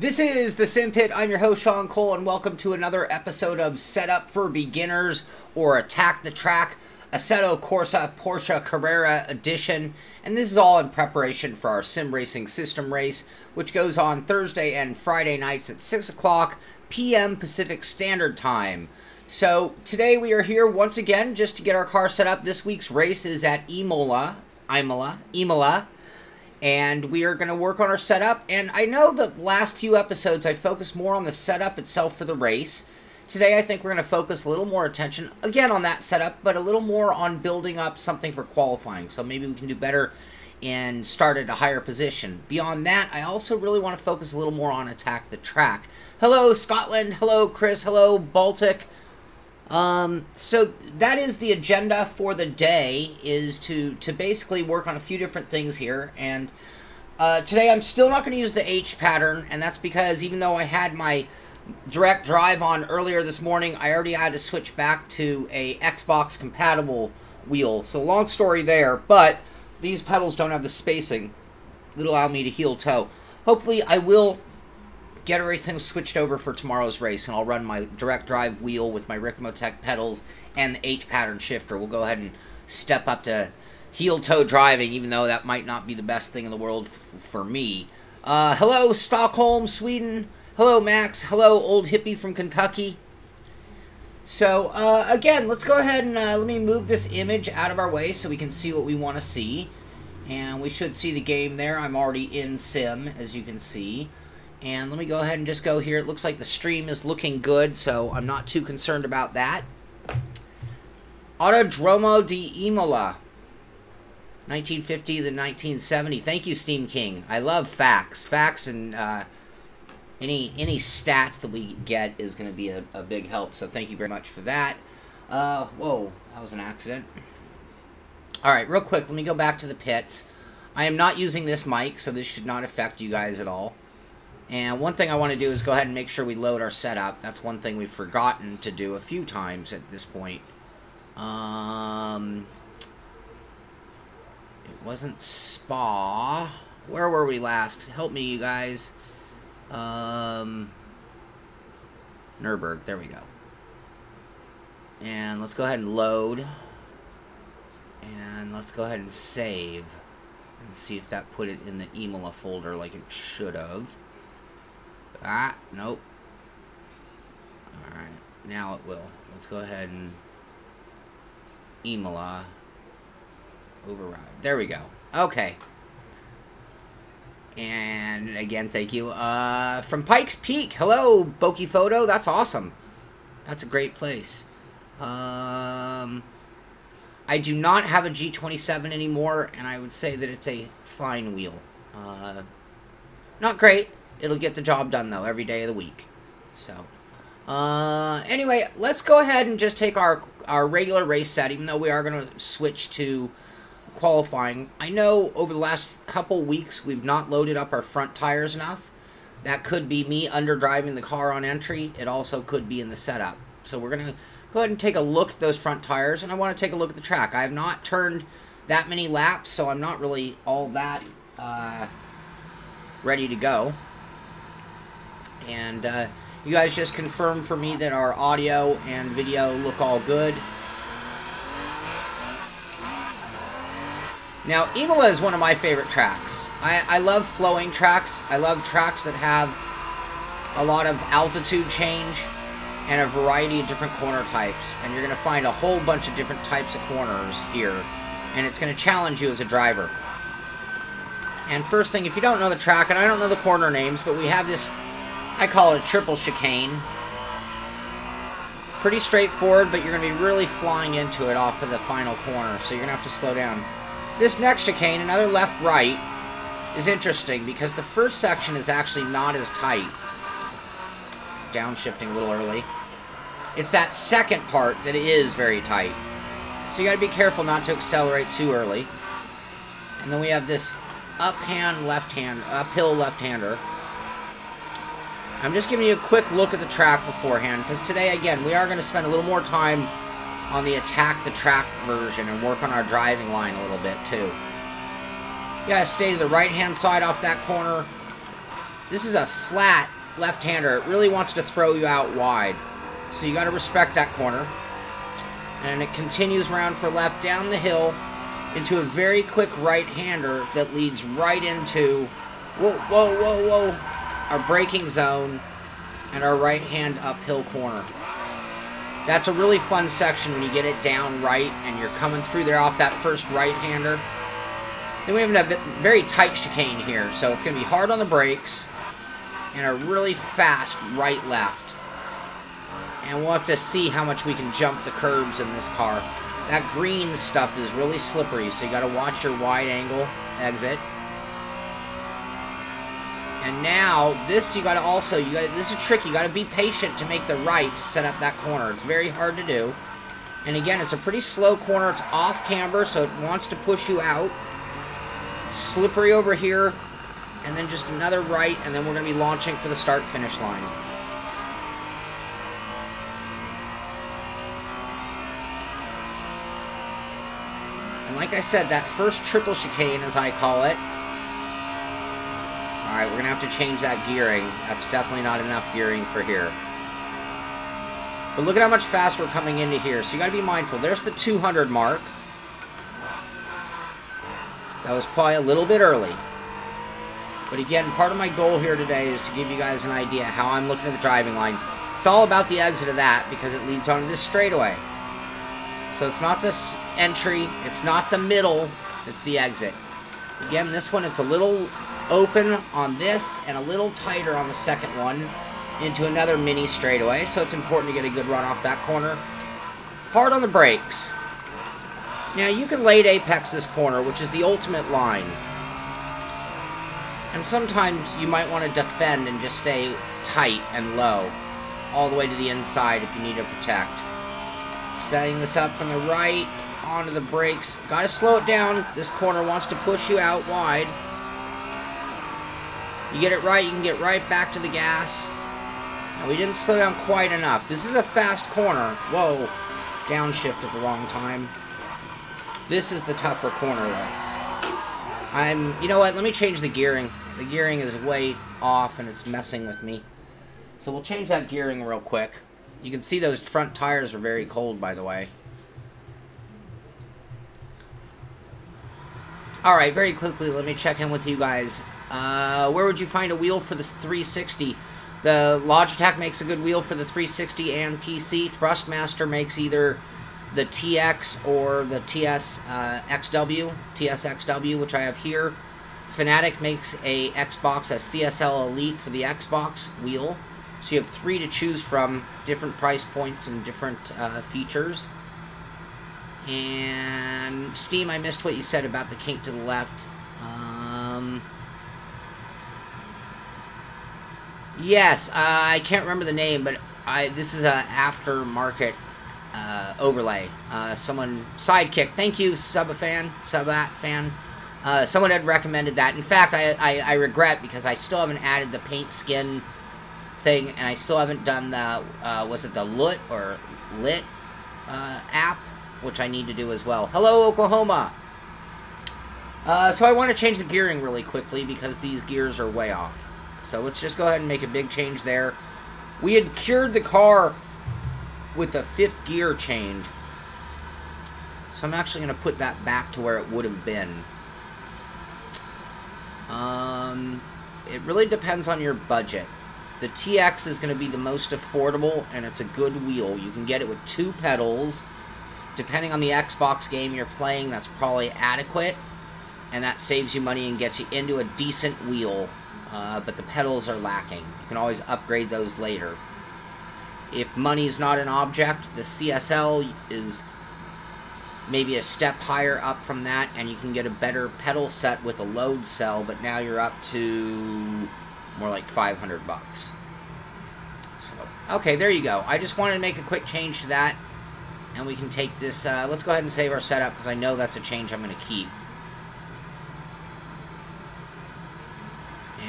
This is the Simpit. I'm your host, Sean Cole, and welcome to another episode of Setup for Beginners, or Attack the Track, Assetto Corsa Porsche Carrera Edition. And this is all in preparation for our sim racing system race, which goes on Thursday and Friday nights at 6 o'clock p.m. Pacific Standard Time. So today we are here once again just to get our car set up. This week's race is at Imola. And we are going to work on our setup. And I know that the last few episodes I focused more on the setup itself for the race. Today I think we're going to focus a little more attention, again, on that setup, but a little more on building up something for qualifying. So maybe we can do better and start at a higher position. Beyond that, I also really want to focus a little more on Attack the Track. Hello, Scotland. Hello, Chris. Hello, Baltic. So that is the agenda for the day, is to basically work on a few different things here. And today I'm still not going to use the H pattern, and that's because even though I had my direct drive on earlier this morning, I already had to switch back to a Xbox compatible wheel. So long story there, but these pedals don't have the spacing that allow me to heel toe. Hopefully I will get everything switched over for tomorrow's race, and I'll run my direct drive wheel with my Ricmotech pedals and the H pattern shifter. We'll go ahead and step up to heel toe driving, even though that might not be the best thing in the world for me. Hello, Stockholm, Sweden. Hello, Max. Hello, old hippie from Kentucky. So, again, let's go ahead and let me move this image out of our way so we can see what we want to see. And we should see the game there. I'm already in sim, as you can see. And let me go ahead and just go here. It looks like the stream is looking good, so I'm not too concerned about that. Autodromo di Imola, 1950 to 1970. Thank you, Steam King. I love facts. Facts and any stats that we get is going to be a big help, so thank you very much for that. Whoa, that was an accident. All right, real quick, let me go back to the pits. I am not using this mic, so this should not affect you guys at all. And one thing I want to do is go ahead and make sure we load our setup. That's one thing we've forgotten to do a few times at this point. It wasn't Spa. Where were we last? Help me, you guys. Nürburgring. There we go. And let's go ahead and load. And let's go ahead and save. And see if that put it in the Imola folder like it should have. Ah, nope. Alright, now it will. Let's go ahead and Imola override. There we go. Okay. And again, thank you. From Pikes Peak. Hello, Boki Photo. That's awesome. That's a great place. I do not have a G27 anymore, and I would say that it's a fine wheel. Not great. It'll get the job done, though, every day of the week. So, anyway, let's go ahead and just take our regular race set, even though we are going to switch to qualifying. I know over the last couple weeks we've not loaded up our front tires enough. That could be me underdriving the car on entry. It also could be in the setup. So we're going to go ahead and take a look at those front tires, and I want to take a look at the track. I have not turned that many laps, so I'm not really all that ready to go. And you guys just confirm for me that our audio and video look all good. Now, Imola is one of my favorite tracks. I love flowing tracks. I love tracks that have a lot of altitude change and a variety of different corner types. And you're going to find a whole bunch of different types of corners here. And it's going to challenge you as a driver. And first thing, if you don't know the track, and I don't know the corner names, but we have this, I call it a triple chicane. Pretty straightforward, but you're going to be really flying into it off of the final corner, so you're going to have to slow down. This next chicane, another left-right, is interesting because the first section is actually not as tight. Downshifting a little early. It's that second part that is very tight. So you got to be careful not to accelerate too early. And then we have this uphill left-hander. I'm just giving you a quick look at the track beforehand, because today, again, we are going to spend a little more time on the Attack the Track version and work on our driving line a little bit, too. You gotta stay to the right-hand side off that corner. this is a flat left-hander. It really wants to throw you out wide. So you got to respect that corner. And it continues around for left down the hill into a very quick right-hander that leads right into, whoa, whoa, whoa, whoa, our braking zone and our right-hand uphill corner. That's a really fun section when you get it down right and you're coming through there off that first right-hander. Then we have a very tight chicane here, so it's going to be hard on the brakes and a really fast right-left. And we'll have to see how much we can jump the curbs in this car. That green stuff is really slippery, so you got to watch your wide-angle exit. And now, this you got to also, this is tricky. You got to be patient to make the right to set up that corner. It's very hard to do. And again, it's a pretty slow corner. It's off camber, so it wants to push you out. Slippery over here, and then just another right, and then we're going to be launching for the start-finish line. And like I said, that first triple chicane, as I call it, alright, we're going to have to change that gearing. That's definitely not enough gearing for here. But look at how much faster we're coming into here. So you got to be mindful. There's the 200 mark. That was probably a little bit early. But again, part of my goal here today is to give you guys an idea how I'm looking at the driving line. It's all about the exit of that because it leads onto this straightaway. So it's not this entry, it's not the middle, it's the exit. Again, this one, it's a little open on this and a little tighter on the second one into another mini straightaway. So it's important to get a good run off that corner. Hard on the brakes. Now, you can late apex this corner, which is the ultimate line. And sometimes you might want to defend and just stay tight and low, all the way to the inside if you need to protect. Setting this up from the right, onto the brakes. Got to slow it down. This corner wants to push you out wide. You get it right, you can get right back to the gas. Now, we didn't slow down quite enough. This is a fast corner. Whoa, downshift at the wrong time. This is the tougher corner, though. You know what, let me change the gearing. The gearing is way off and it's messing with me. So we'll change that gearing real quick. You can see those front tires are very cold, by the way. Alright, very quickly, let me check in with you guys. Where would you find a wheel for the 360? The Logitech makes a good wheel for the 360 and PC. Thrustmaster makes either the TX or the TSXW, which I have here. Fanatic makes a Xbox, a CSL Elite for the Xbox wheel. So you have 3 to choose from, different price points and different features. And Steam, I missed what you said about the kink to the left. Yes, I can't remember the name, but this is an aftermarket overlay. Someone, Sidekick, thank you, Subat fan. Someone had recommended that. In fact, I regret because I still haven't added the paint skin thing, and I still haven't done the, was it the LUT or LIT app, which I need to do as well. Hello, Oklahoma! So I want to change the gearing really quickly because these gears are way off. So let's just go ahead and make a big change there. We had cured the car with a 5th gear change. So I'm actually going to put that back to where it would have been. It really depends on your budget. The TX is going to be the most affordable, and it's a good wheel. You can get it with 2 pedals. Depending on the Xbox game you're playing, that's probably adequate. And that saves you money and gets you into a decent wheel. But the pedals are lacking. You can always upgrade those later. If money's not an object, the CSL is maybe a step higher up from that, and you can get a better pedal set with a load cell, but now you're up to more like 500 bucks. So, okay, there you go. I just wanted to make a quick change to that, and we can take this, let's go ahead and save our setup, because I know that's a change I'm going to keep.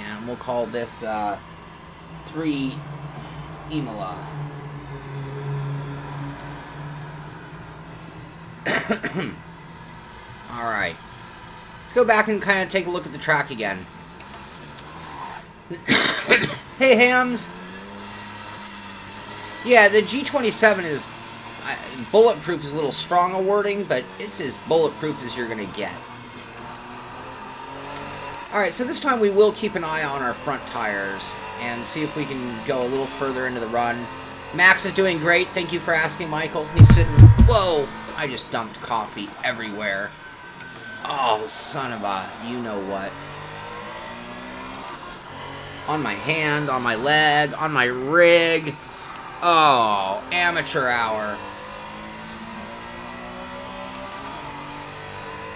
And we'll call this 3 Imola. Alright. Let's go back and kind of take a look at the track again. Hey, Hams. Yeah, the G27 is... bulletproof is a little strong a wording, but it's as bulletproof as you're going to get. Alright, so this time we will keep an eye on our front tires and see if we can go a little further into the run. Max is doing great. Thank you for asking, Michael. He's sitting... Whoa! I just dumped coffee everywhere. Oh, son of a... you know what. On my hand, on my leg, on my rig. Oh, amateur hour.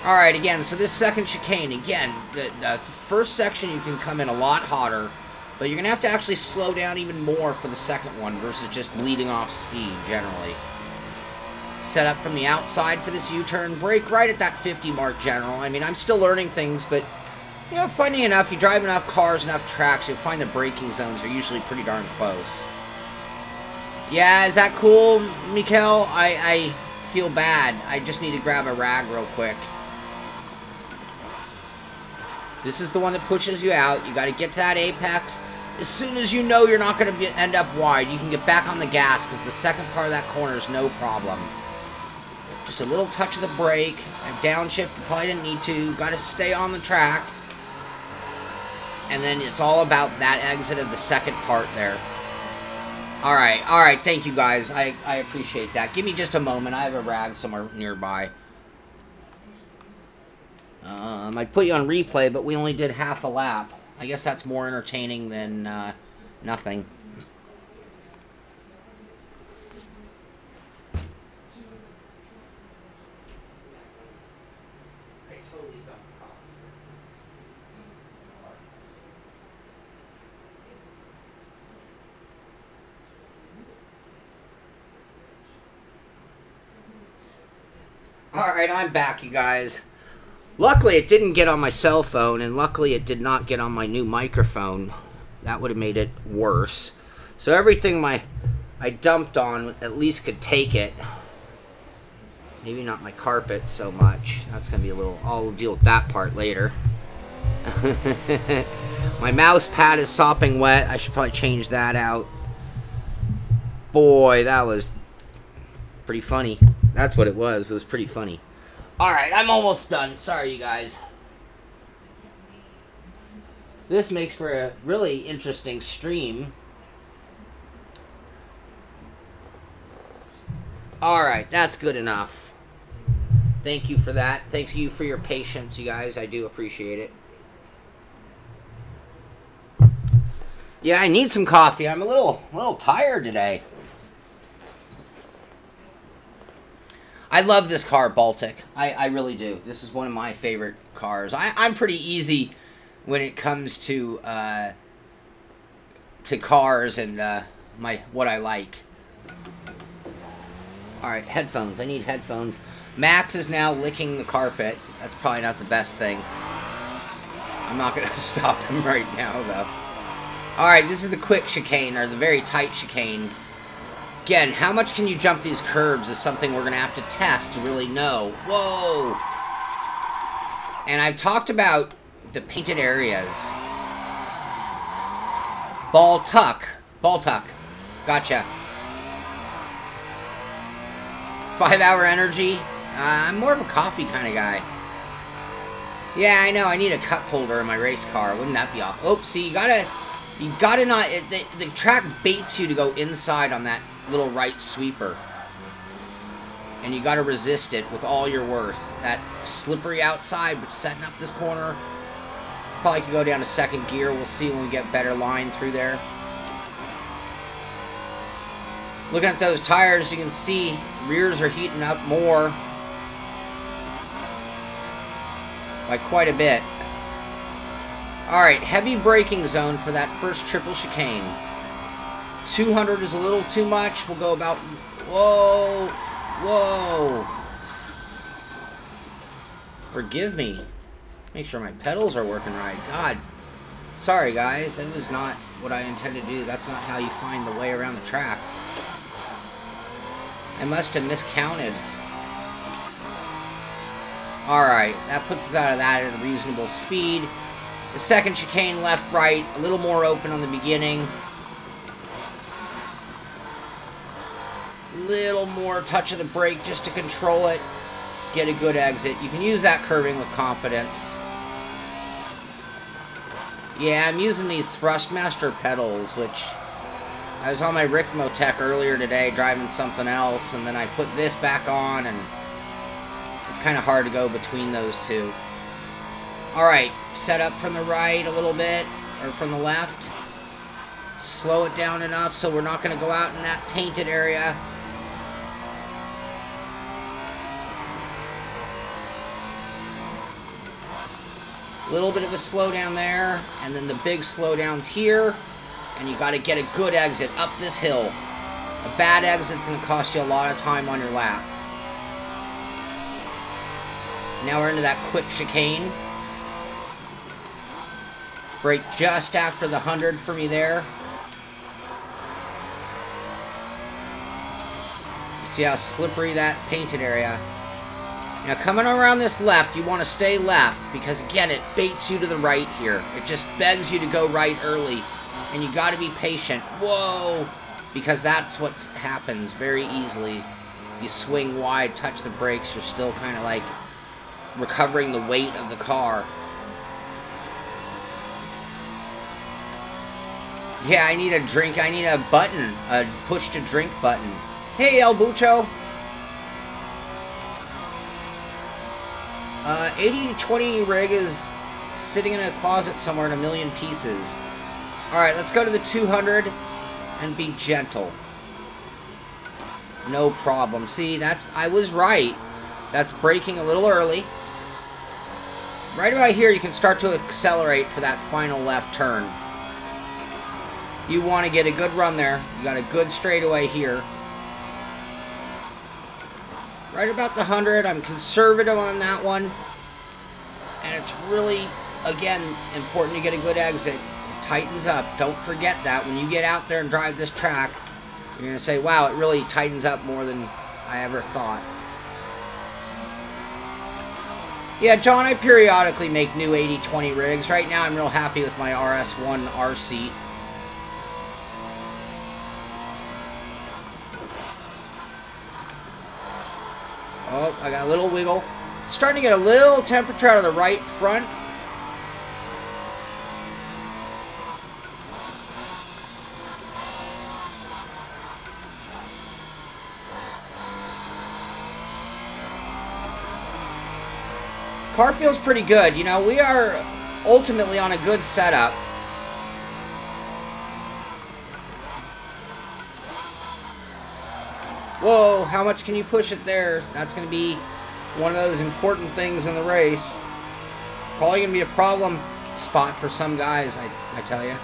Alright, again, so this second chicane, again, the first section you can come in a lot hotter, but you're going to have to actually slow down even more for the second one versus just bleeding off speed, generally. Set up from the outside for this U-turn, brake right at that 50 mark, general. I mean, I'm still learning things, but, you know, funny enough, you drive enough cars, enough tracks, you'll find the braking zones are usually pretty darn close. Yeah, is that cool, Mikkel? I feel bad. I just need to grab a rag real quick. This is the one that pushes you out. You got to get to that apex. As soon as you know you're not going to end up wide, you can get back on the gas because the second part of that corner is no problem. Just a little touch of the brake. Downshift, you probably didn't need to. Got to stay on the track. And then it's all about that exit of the second part there. Alright, thank you guys. I appreciate that. Give me just a moment. I have a rag somewhere nearby. I might put you on replay, but we only did half a lap. I guess that's more entertaining than nothing. Alright, I'm back, you guys. Luckily, it didn't get on my cell phone, and luckily it did not get on my new microphone. That would have made it worse. So everything I dumped on at least could take it. Maybe not my carpet so much. That's going to be a little... I'll deal with that part later. My mouse pad is sopping wet. I should probably change that out. Boy, that was pretty funny. That's what it was. It was pretty funny. Alright, I'm almost done. Sorry, you guys. This makes for a really interesting stream. Alright, that's good enough. Thank you for that. Thank you for your patience, you guys. I do appreciate it. Yeah, I need some coffee. I'm a little tired today. I love this car, Baltic. I really do. This is one of my favorite cars. I'm pretty easy when it comes to cars and what I like. All right, headphones. I need headphones. Max is now licking the carpet. That's probably not the best thing. I'm not going to stop him right now, though. All right, this is the quick chicane, or the very tight chicane. Again, how much can you jump these curbs is something we're going to have to test to really know. Whoa! And I've talked about the painted areas. Ball tuck. Gotcha. 5-hour energy. I'm more of a coffee kind of guy. Yeah, I know. I need a cup holder in my race car. Wouldn't that be awesome? Oh, see, you gotta not... The track baits you to go inside on that little right sweeper, and you got to resist it with all your worth. That slippery outside, but setting up this corner, probably could go down to second gear. We'll see when we get better line through there. Looking at those tires, you can see rears are heating up more by quite a bit. Alright, heavy braking zone for that first triple chicane. 200 is a little too much. We'll go about... Whoa! Whoa! Forgive me. Make sure my pedals are working right. God. Sorry, guys. That was not what I intended to do. That's not how you find the way around the track. I must have miscounted. Alright. That puts us out of that at a reasonable speed. The second chicane, left, right, a little more open on the beginning. Little more touch of the brake just to control it. Get a good exit. You can use that curving with confidence. Yeah, I'm using these Thrustmaster pedals, which I was on my Rick Motec earlier today driving something else, and then I put this back on, and it's kind of hard to go between those two. Alright, set up from the right a little bit, or from the left. Slow it down enough so we're not going to go out in that painted area. A little bit of a slowdown there, and then the big slowdowns here, and you got to get a good exit up this hill. A bad exit's going to cost you a lot of time on your lap. Now we're into that quick chicane. Brake just after the 100 for me there. See how slippery that painted area. Now coming around this left, you want to stay left because again it baits you to the right here. It just begs you to go right early, and you got to be patient. Whoa! Because that's what happens very easily. You swing wide, touch the brakes, you're still kind of like recovering the weight of the car. Yeah, I need a drink. I need a button. A push to drink button. Hey, El Bucho. 80-20 rig is sitting in a closet somewhere in a million pieces. Alright, let's go to the 200 and be gentle. No problem. See, I was right. That's braking a little early. Right about here, you can start to accelerate for that final left turn. You want to get a good run there. You got a good straightaway here. Right about the 100. I'm conservative on that one. And it's really, again, important to get a good exit. It tightens up. Don't forget that. When you get out there and drive this track, you're going to say, wow, it really tightens up more than I ever thought. Yeah, John, I periodically make new 80-20 rigs. Right now, I'm real happy with my RS1 R-seat. Oh, I got a little wiggle. Starting to get a little temperature out of the right front. Car feels pretty good. You know, we are ultimately on a good setup. Whoa, how much can you push it there? That's going to be one of those important things in the race. Probably going to be a problem spot for some guys, I tell you.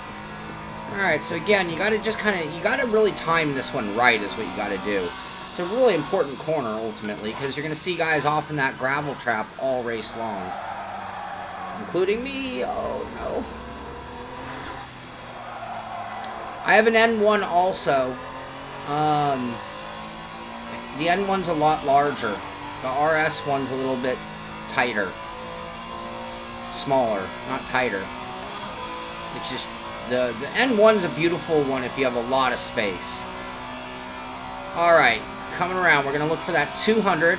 Alright, so again, you got to just kind of, you got to really time this one right is what you got to do. It's a really important corner, ultimately, because you're going to see guys off in that gravel trap all race long. Including me. Oh, no. I have an N1 also. The N1's a lot larger. The RS one's a little bit tighter. Smaller, not tighter. It's just, the N1's a beautiful one if you have a lot of space. Alright, coming around, we're going to look for that 200.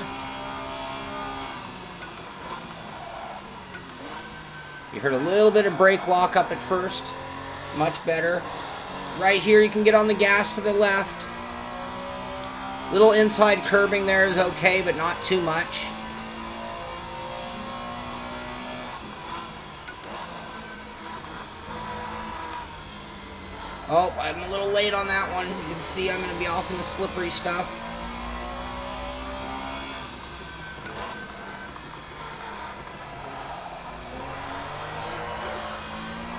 You heard a little bit of brake lock up at first. Much better. Right here, you can get on the gas for the left. Little inside curbing there is okay, but not too much. Oh, I'm a little late on that one. You can see I'm going to be off in the slippery stuff.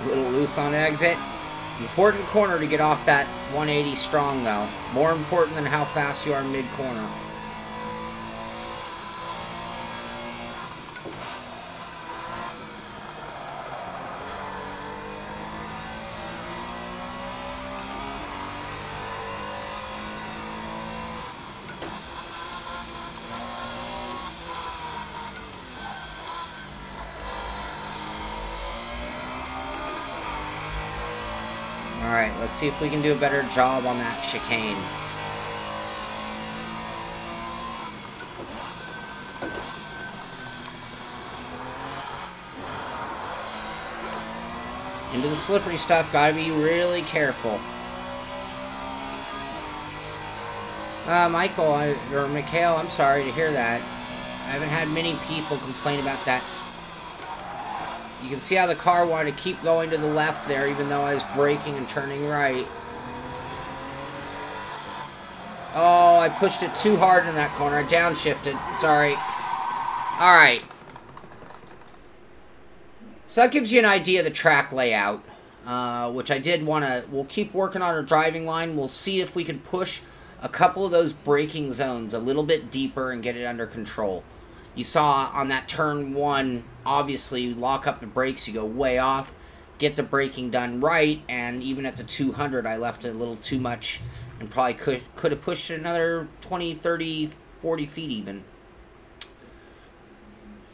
A little loose on exit. Important corner to get off that 180 strong, though. More important than how fast you are mid-corner. Alright, let's see if we can do a better job on that chicane. Into the slippery stuff, gotta be really careful. Michael, or Mikhail, I'm sorry to hear that. I haven't had many people complain about that. You can see how the car wanted to keep going to the left there, even though I was braking and turning right. Oh, I pushed it too hard in that corner. I downshifted. Sorry. Alright. So that gives you an idea of the track layout, which I did want to... We'll keep working on our driving line. We'll see if we can push a couple of those braking zones a little bit deeper and get it under control. You saw on that turn 1, obviously, you lock up the brakes, you go way off, get the braking done right, and even at the 200, I left it a little too much and probably could have pushed it another 20, 30, 40 feet even.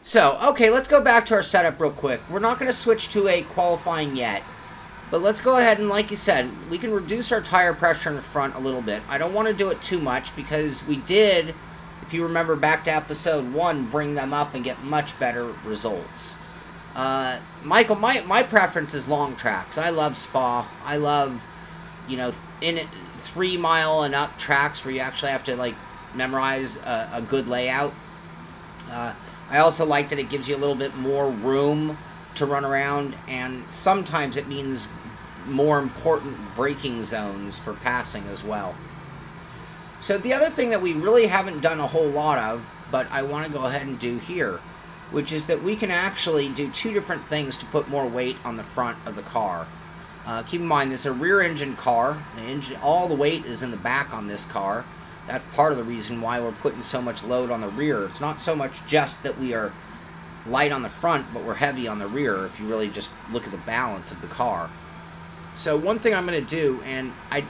So, okay, let's go back to our setup real quick. We're not going to switch to a qualifying yet. But let's go ahead and, like you said, we can reduce our tire pressure in the front a little bit. I don't want to do it too much because we did, if you remember back to episode 1, bring them up and get much better results. Michael, my preference is long tracks. I love Spa. I love, you know, 3 mile and up tracks where you actually have to, like, memorize a good layout. I also like that it gives you a little bit more room to run around, and sometimes it means more important braking zones for passing as well. So the other thing that we really haven't done a whole lot of, but I want to go ahead and do here, which is that we can actually do 2 different things to put more weight on the front of the car. Keep in mind, this is a rear-engine car. All the weight is in the back on this car. That's part of the reason why we're putting so much load on the rear. It's not so much just that we are light on the front, but we're heavy on the rear if you really just look at the balance of the car. So one thing I'm going to do, and I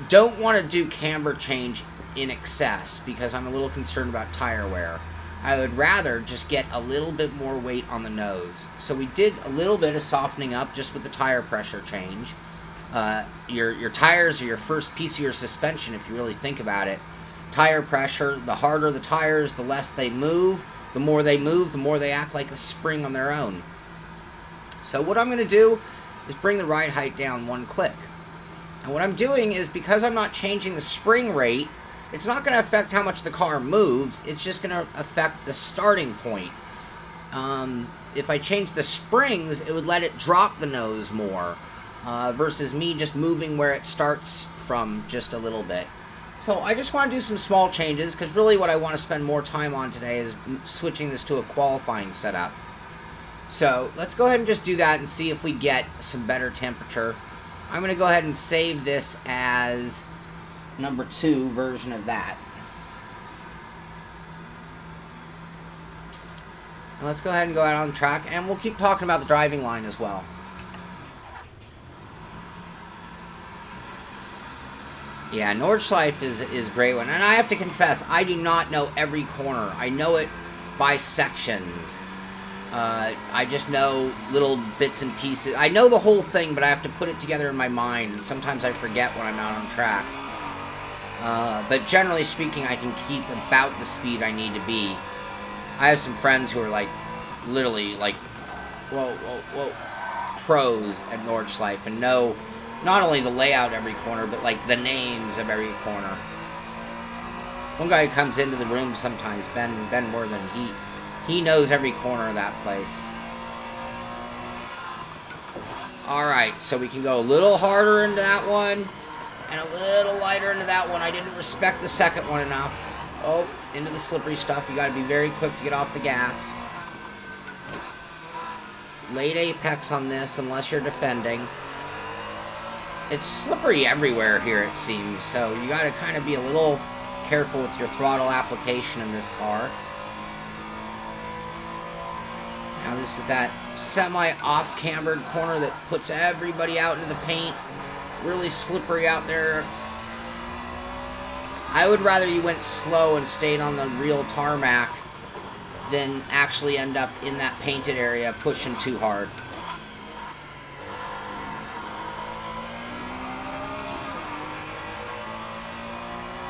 don't want to do camber change in excess because I'm a little concerned about tire wear. I would rather just get a little bit more weight on the nose. So we did a little bit of softening up just with the tire pressure change. Your tires are your first piece of your suspension if you really think about it. Tire pressure, the harder the tires, the less they move. The more they move, the more they act like a spring on their own. So what I'm going to do is bring the ride height down 1 click. And what I'm doing is, because I'm not changing the spring rate, it's not going to affect how much the car moves. It's just going to affect the starting point. If I change the springs, it would let it drop the nose more, versus me just moving where it starts from just a little bit. So I just want to do some small changes, because really what I want to spend more time on today is switching this to a qualifying setup. So let's go ahead and just do that and see if we get some better temperature. I'm going to go ahead and save this as number 2 version of that. And let's go ahead and go out on track, and we'll keep talking about the driving line as well. Yeah, Nordschleife is a great one. And I have to confess, I do not know every corner. I know it by sections. I just know little bits and pieces. I know the whole thing, but I have to put it together in my mind. And sometimes I forget when I'm out on track. But generally speaking, I can keep about the speed I need to be. I have some friends who are like, literally, like, whoa, pros at Nordschleife and know not only the layout of every corner, but like the names of every corner. One guy who comes into the room sometimes, Ben Worthen, he knows every corner of that place. Alright, so we can go a little harder into that one, and a little lighter into that one. I didn't respect the second one enough. Oh, into the slippery stuff. You gotta be very quick to get off the gas. Late apex on this, unless you're defending. It's slippery everywhere here, it seems, so you gotta kind of be a little careful with your throttle application in this car. Now this is that semi-off-cambered corner that puts everybody out into the paint. Really slippery out there. I would rather you went slow and stayed on the real tarmac than actually end up in that painted area pushing too hard.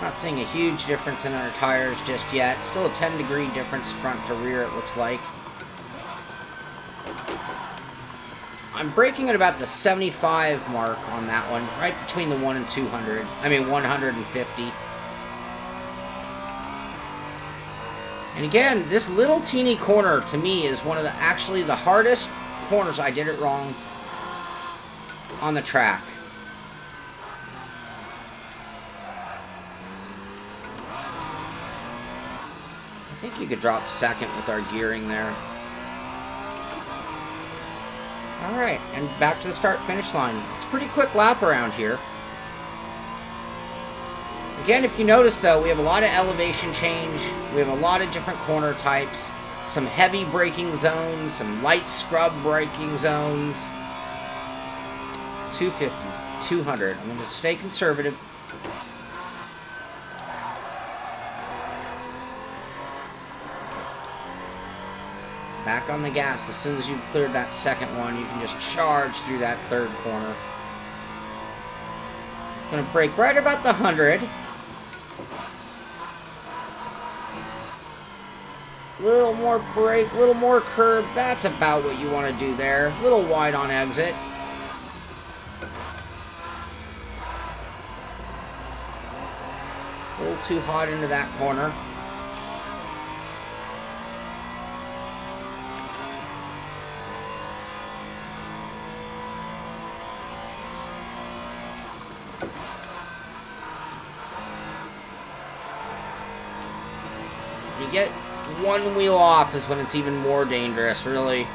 Not seeing a huge difference in our tires just yet. Still a 10-degree difference front to rear, it looks like. I'm braking at about the 75 mark on that one, right between the 1 and 200. I mean 150. And again, this little teeny corner to me is one of the actually the hardest corners. I did it wrong on the track. I think you could drop second with our gearing there. Alright, and back to the start-finish line. It's a pretty quick lap around here. Again, if you notice, though, we have a lot of elevation change. We have a lot of different corner types. Some heavy braking zones, some light scrub braking zones. 250, 200. I'm going to stay conservative. Back on the gas. As soon as you've cleared that second one, you can just charge through that third corner. Going to brake right about the 100. Little more brake, little more curb. That's about what you want to do there. A little wide on exit. A little too hot into that corner. You get one wheel off is when it's even more dangerous, really.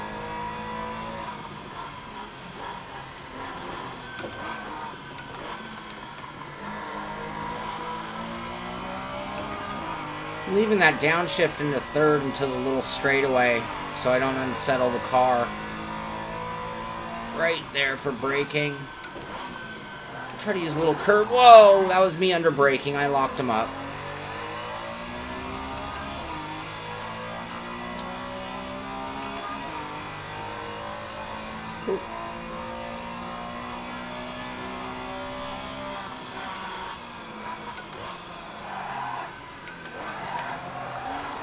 Leaving that downshift into third into the little straightaway so I don't unsettle the car. Right there for braking. Try to use a little curb. Whoa, that was me under braking. I locked him up.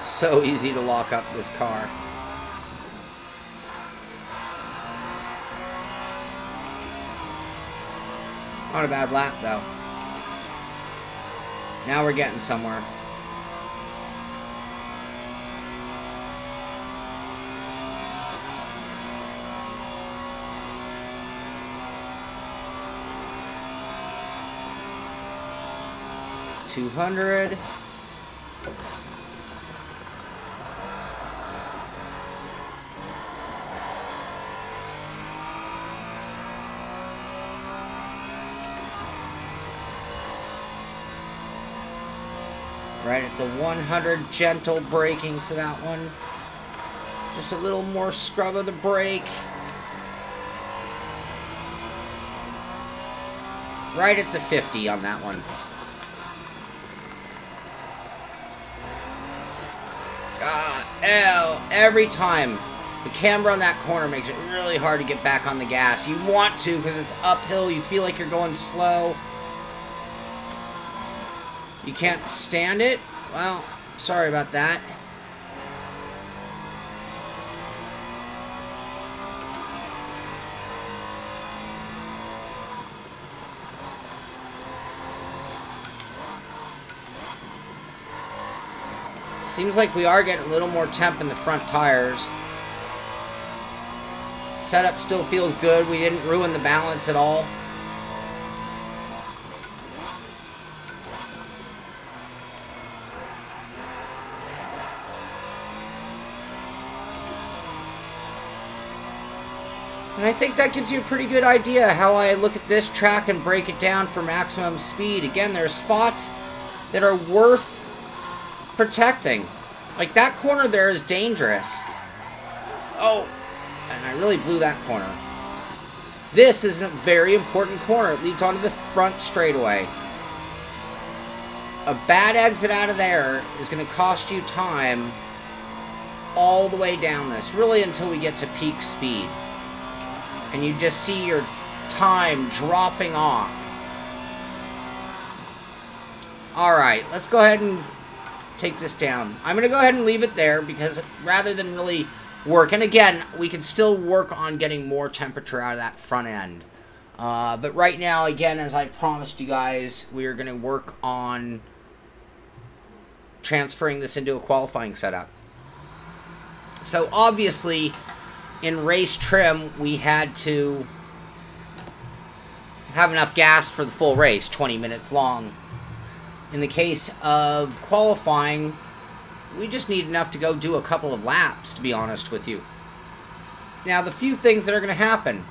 So easy to lock up this car. Not a bad lap, though. Now we're getting somewhere. $200. Right at the 100, gentle braking for that one. Just a little more scrub of the brake. Right at the 50 on that one. God, every time. The camber on that corner makes it really hard to get back on the gas. You want to because it's uphill. You feel like you're going slow. You can't stand it? Well, sorry about that. Seems like we are getting a little more temp in the front tires. Setup still feels good. We didn't ruin the balance at all. And I think that gives you a pretty good idea how I look at this track and break it down for maximum speed. Again, there are spots that are worth protecting. Like that corner there is dangerous. Oh, and I really blew that corner. This is a very important corner. It leads onto the front straightaway. A bad exit out of there is going to cost you time all the way down this, really until we get to peak speed. And you just see your time dropping off. Alright, let's go ahead and take this down. I'm going to go ahead and leave it there because rather than really work, and again, we can still work on getting more temperature out of that front end. But right now, again, as I promised you guys, we are going to work on transferring this into a qualifying setup. So obviously, in race trim, we had to have enough gas for the full race, 20 minutes long. In the case of qualifying, we just need enough to go do a couple of laps, to be honest with you. Now, the few things that are going to happen.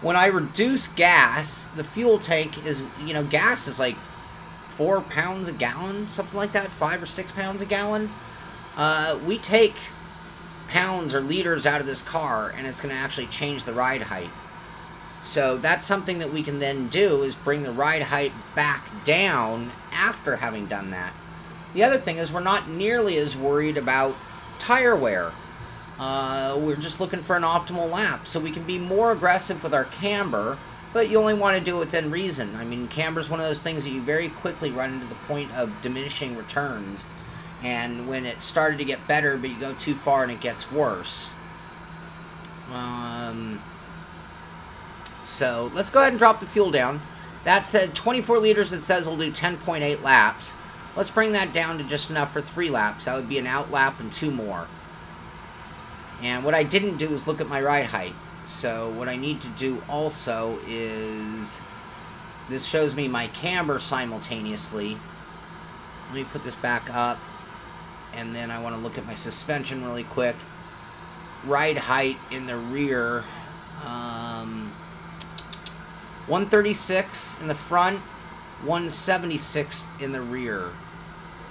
When I reduce gas, the fuel tank is, you know, gas is like 4 pounds a gallon, something like that, 5 or 6 pounds a gallon. We take pounds or liters out of this car, and it's going to actually change the ride height. So that's something that we can then do, is bring the ride height back down after having done that. The other thing is we're not nearly as worried about tire wear. We're just looking for an optimal lap, so we can be more aggressive with our camber, but you only want to do it within reason. I mean, camber is one of those things that you very quickly run into the point of diminishing returns, and when it started to get better, but you go too far and it gets worse. So let's go ahead and drop the fuel down. That said, 24 liters, it says, will do 10.8 laps. Let's bring that down to just enough for 3 laps. That would be an out lap and 2 more. And what I didn't do is look at my ride height. So what I need to do also is, this shows me my camber simultaneously. Let me put this back up. And then I want to look at my suspension really quick. Ride height in the rear. 136 in the front, 176 in the rear.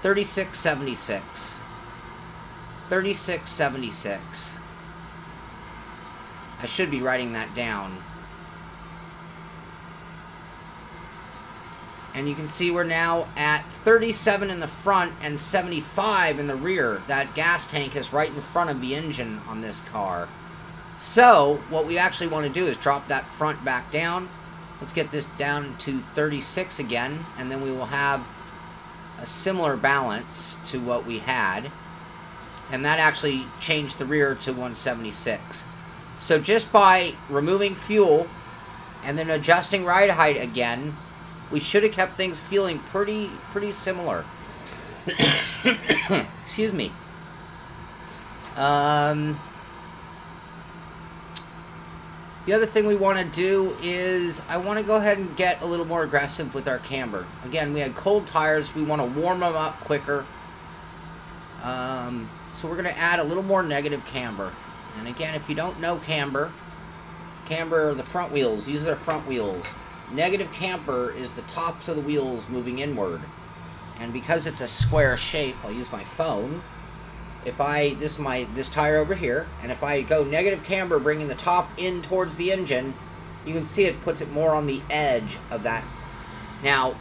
3676. 3676. I should be writing that down. And you can see we're now at 37 in the front and 75 in the rear. That gas tank is right in front of the engine on this car. So, what we actually want to do is drop that front back down. Let's get this down to 36 again, and then we will have a similar balance to what we had. And that actually changed the rear to 176. So just by removing fuel and then adjusting ride height again, we should have kept things feeling pretty similar. Excuse me. The other thing we want to do is, I want to go ahead and get a little more aggressive with our camber. Again, we had cold tires. We want to warm them up quicker. So we're going to add a little more negative camber. And again, if you don't know camber are the front wheels. These are the front wheels. Negative camber is the tops of the wheels moving inward. And because it's a square shape, I'll use my phone. If this tire over here, and if I go negative camber, bringing the top in towards the engine, you can see it puts it more on the edge of that. Now,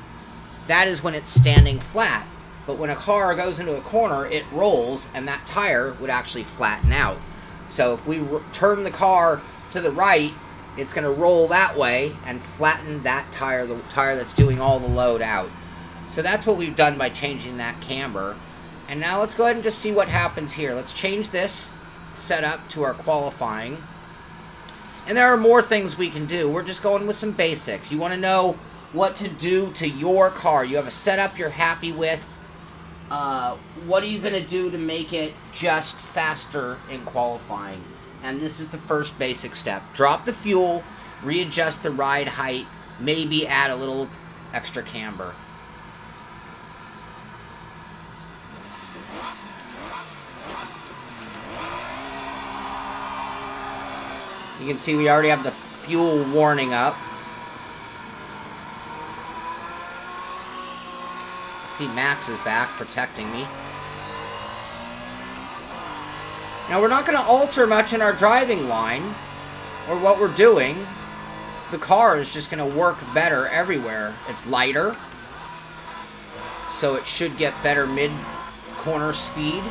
that is when it's standing flat. But when a car goes into a corner, it rolls, and that tire would actually flatten out. So if we turn the car to the right, it's going to roll that way and flatten that tire, the tire that's doing all the load out. So that's what we've done by changing that camber. And now let's go ahead and just see what happens here. Let's change this setup to our qualifying. And there are more things we can do. We're just going with some basics. You want to know what to do to your car. You have a setup you're happy with. What are you going to do to make it just faster in qualifying? And this is the first basic step. Drop the fuel, readjust the ride height, maybe add a little extra camber. You can see we already have the fuel warning up. See, Max is back protecting me. Now, we're not going to alter much in our driving line or what we're doing. The car is just going to work better everywhere. It's lighter, so it should get better mid-corner speed.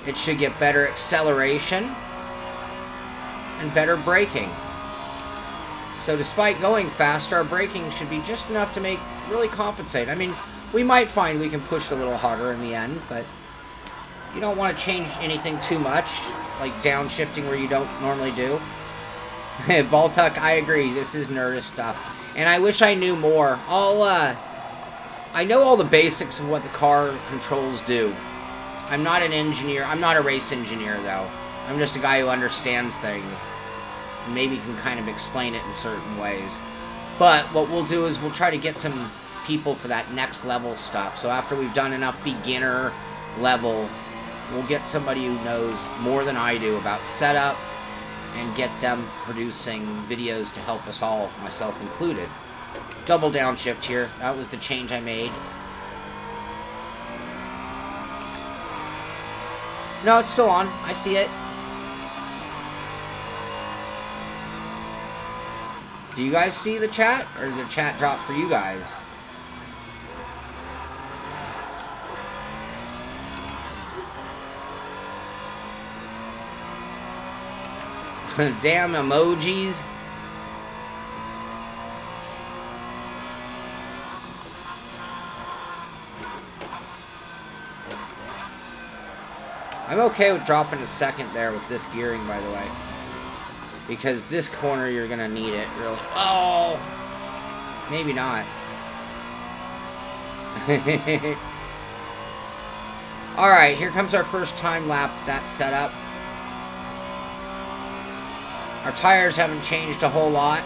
It should get better acceleration and better braking. So despite going faster, our braking should be just enough to really compensate. I mean, We might find we can push it a little harder in the end, but you don't want to change anything too much, like downshifting where you don't normally do. Baltuck, I agree. This is nerdist stuff. And I wish I knew more. I know all the basics of what the car controls do. I'm not an engineer. I'm not a race engineer, though. I'm just a guy who understands things. And maybe can kind of explain it in certain ways. But what we'll do is we'll try to get some people for that next level stuff. So after we've done enough beginner level, we'll get somebody who knows more than I do about setup and get them producing videos to help us all, myself included. Double downshift here. That was the change I made. No, it's still on. I see it. Do you guys see the chat? Or did the chat drop for you guys? Damn emojis. I'm okay with dropping a second there with this gearing, by the way. Because this corner, you're going to need it, really. Oh! Maybe not. Alright, here comes our first time lap with that setup. Our tires haven't changed a whole lot.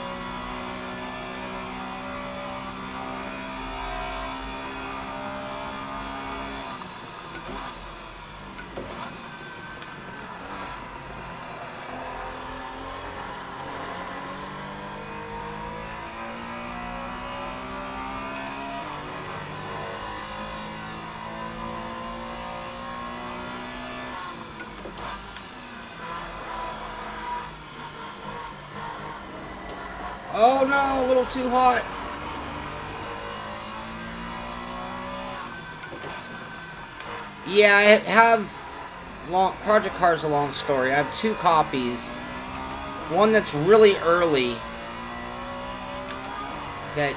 Oh no, a little too hot. Yeah, I have Project Car's a long story. I have two copies. One that's really early that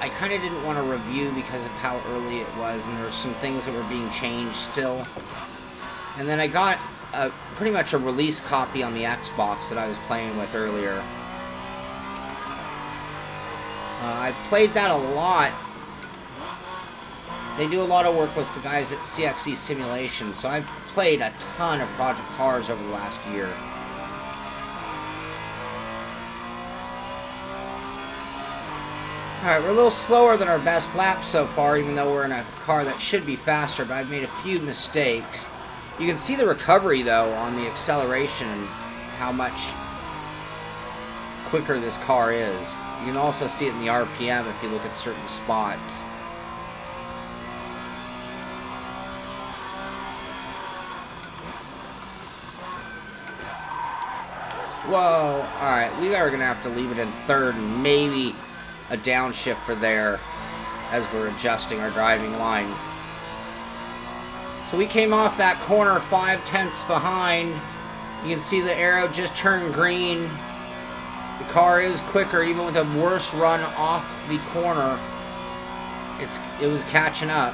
I kind of didn't want to review because of how early it was, and there were some things that were being changed still. And then I got pretty much a release copy on the Xbox that I was playing with earlier. I've played that a lot. They do a lot of work with the guys at CXE Simulation, so I've played a ton of Project Cars over the last year. Alright, we're a little slower than our best lap so far, even though we're in a car that should be faster, but I've made a few mistakes. You can see the recovery, though, on the acceleration and how much quicker this car is. You can also see it in the RPM if you look at certain spots. Whoa, alright, we are going to have to leave it in third and maybe a downshift for there as we're adjusting our driving line. So we came off that corner 5/10 behind. You can see the arrow just turned green. The car is quicker, even with a worse run off the corner. It was catching up.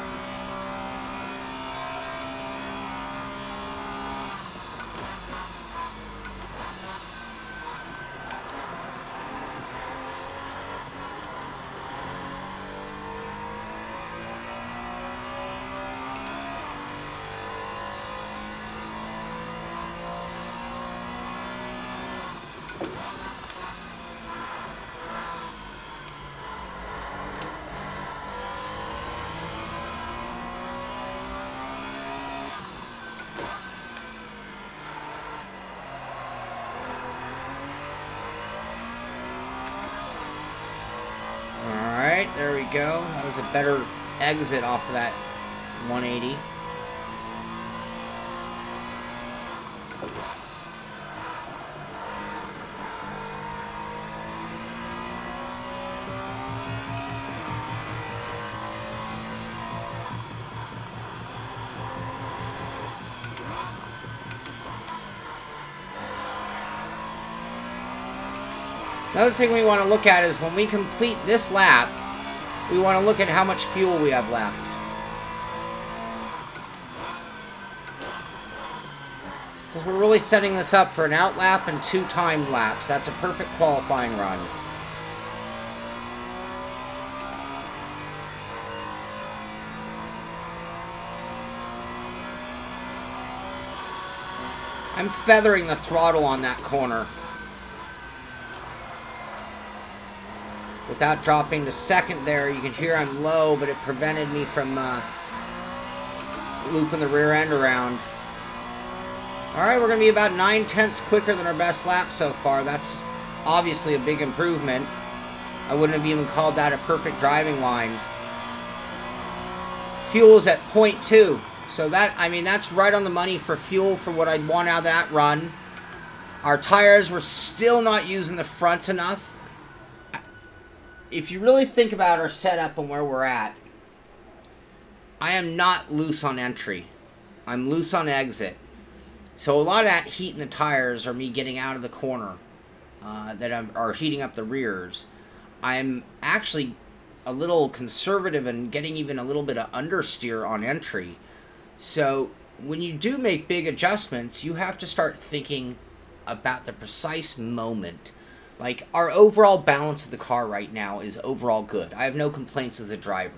There we go. That was a better exit off of that 180. Another thing we want to look at is when we complete this lap, we want to look at how much fuel we have left. Because we're really setting this up for an out lap and 2 timed laps. That's a perfect qualifying run. I'm feathering the throttle on that corner without dropping to second there. You can hear I'm low, but it prevented me from looping the rear end around. Alright, we're going to be about 9/10 quicker than our best lap so far. That's obviously a big improvement. I wouldn't have even called that a perfect driving line. Fuel is at 0.2. So that, I mean, that's right on the money for fuel for what I'd want out of that run. Our tires were still not using the fronts enough. If you really think about our setup and where we're at, I am not loose on entry. I'm loose on exit. So a lot of that heat in the tires are me getting out of the corner are heating up the rears. I'm actually a little conservative and getting even a little bit of understeer on entry. So when you do make big adjustments, you have to start thinking about the precise moment. Like, our overall balance of the car right now is overall good. I have no complaints as a driver.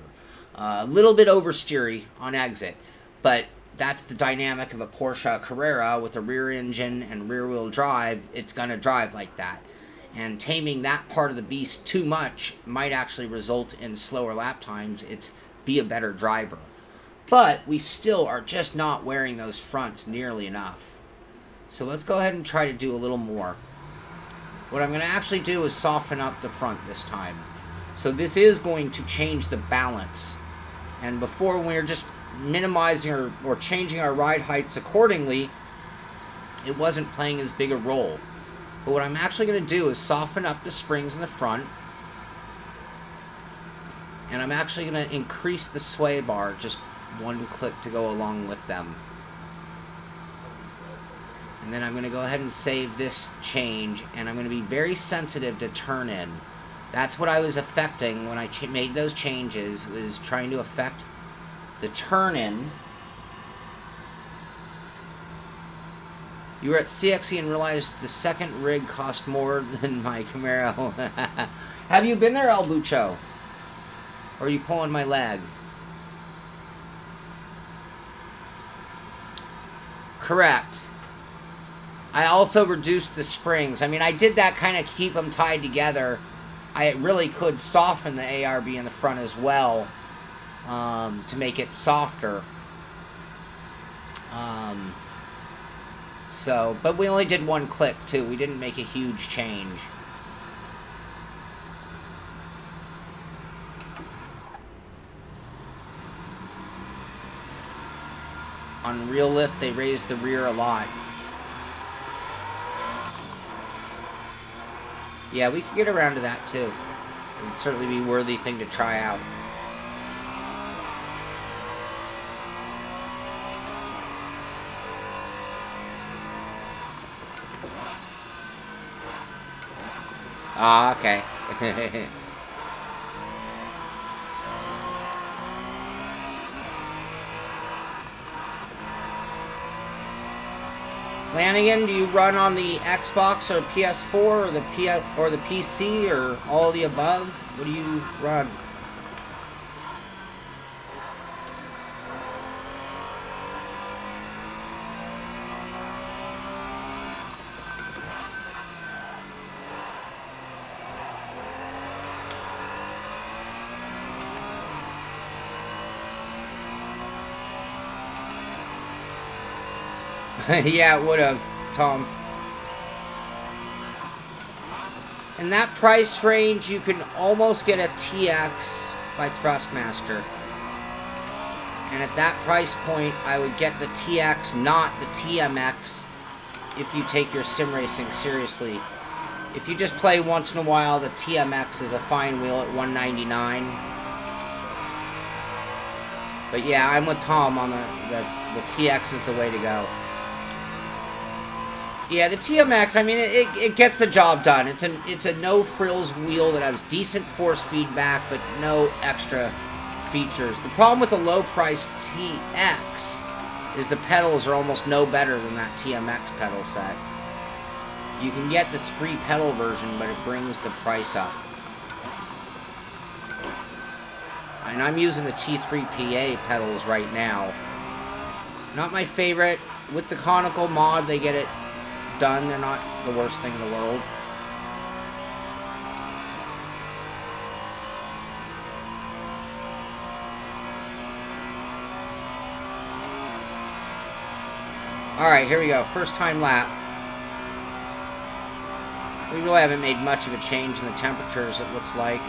A little bit oversteery on exit, but that's the dynamic of a Porsche Carrera with a rear engine and rear-wheel drive. It's going to drive like that. And taming that part of the beast too much might actually result in slower lap times. It's be a better driver. But we still are just not wearing those fronts nearly enough. So let's go ahead and try to do a little more. What I'm going to actually do is soften up the front this time. So this is going to change the balance. And before, when we were just minimizing or changing our ride heights accordingly, it wasn't playing as big a role. But what I'm actually going to do is soften up the springs in the front. And I'm actually going to increase the sway bar just one click to go along with them. And then I'm going to go ahead and save this change, and I'm going to be very sensitive to turn in. That's what I was affecting when I made those changes, was trying to affect the turn in. You were at CXC and realized the second rig cost more than my Camaro. Have you been there, El Bucho? Or are you pulling my leg? Correct. I also reduced the springs. I mean, I did that kind of keep them tied together. I really could soften the ARB in the front as well to make it softer. But we only did one click too. We didn't make a huge change. On real lift, they raised the rear a lot. Yeah, we could get around to that too. It would certainly be a worthy thing to try out. Ah, okay. Lanigan, do you run on the Xbox or PS4 or the PC or all of the above? What do you run? Yeah, it would have, Tom. In that price range, you can almost get a TX by Thrustmaster. And at that price point, I would get the TX, not the TMX, if you take your sim racing seriously. If you just play once in a while, the TMX is a fine wheel at $199. But yeah, I'm with Tom on the TX is the way to go. Yeah, the TMX, I mean, it gets the job done. It's a no-frills wheel that has decent force feedback, but no extra features. The problem with the low-priced TX is the pedals are almost no better than that TMX pedal set. You can get the 3-pedal version, but it brings the price up. And I'm using the T3PA pedals right now. Not my favorite. With the conical mod, they get it done. They're not the worst thing in the world. Alright, here we go. First time lap. We really haven't made much of a change in the temperatures, it looks like.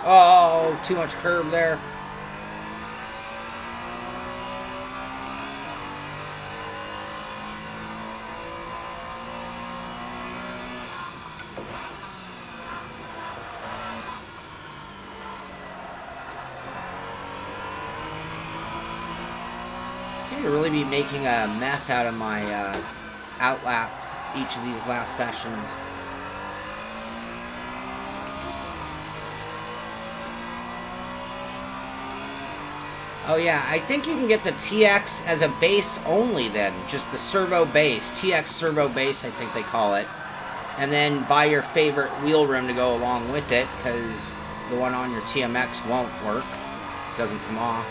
Oh, too much curb there. I seem to really be making a mess out of my outlap each of these last sessions. Oh yeah, I think you can get the TX as a base only then. Just the servo base. TX servo base, I think they call it. And then buy your favorite wheel rim to go along with it, because the one on your TMX won't work. It doesn't come off.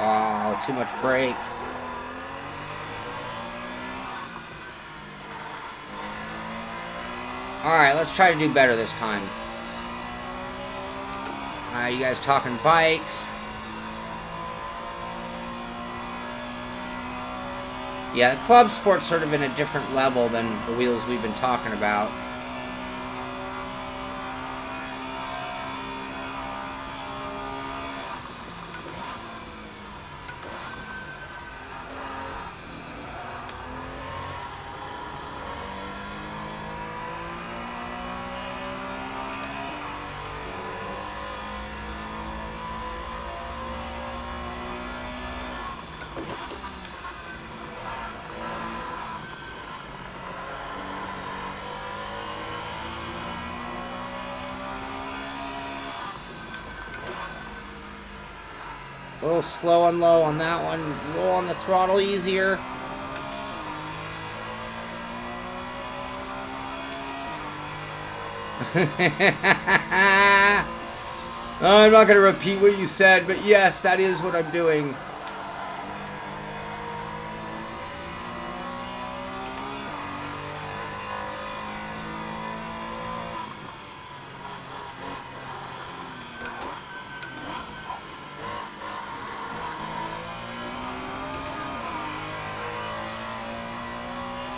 Oh, too much brake. Alright, let's try to do better this time. You guys talking bikes? Yeah, the club sport's sort of in a different level than the wheels we've been talking about. A little slow and low on that one. Roll on the throttle easier. I'm not going to repeat what you said, but yes, that is what I'm doing.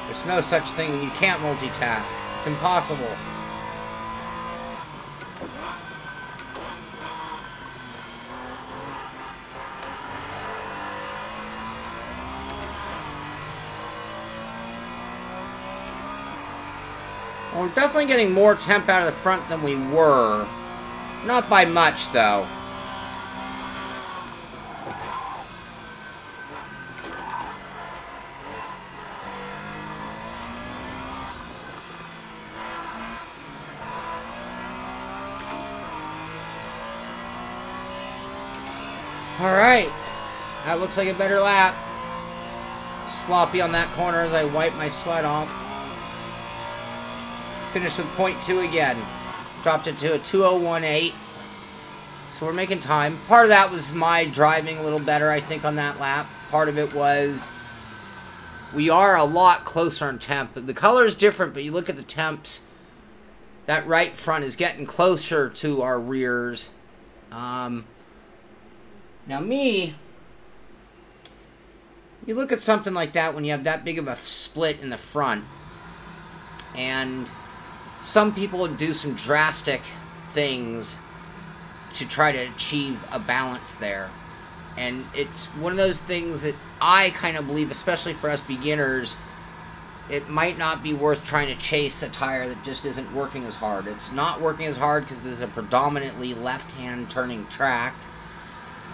There's no such thing. You can't multitask. It's impossible. Well, we're definitely getting more temp out of the front than we were. Not by much, though. Alright, that looks like a better lap. Sloppy on that corner as I wipe my sweat off. Finished with 0.2 again. Dropped it to a 2018. So we're making time. Part of that was my driving a little better, I think, on that lap. Part of it was we are a lot closer on temp. The color is different, but you look at the temps. That right front is getting closer to our rears. Now me, You look at something like that when you have that big of a split in the front, and some people would do some drastic things to try to achieve a balance there. And it's one of those things that I kind of believe, especially for us beginners, it might not be worth trying to chase a tire that just isn't working as hard. It's not working as hard because there's a predominantly left-hand turning track,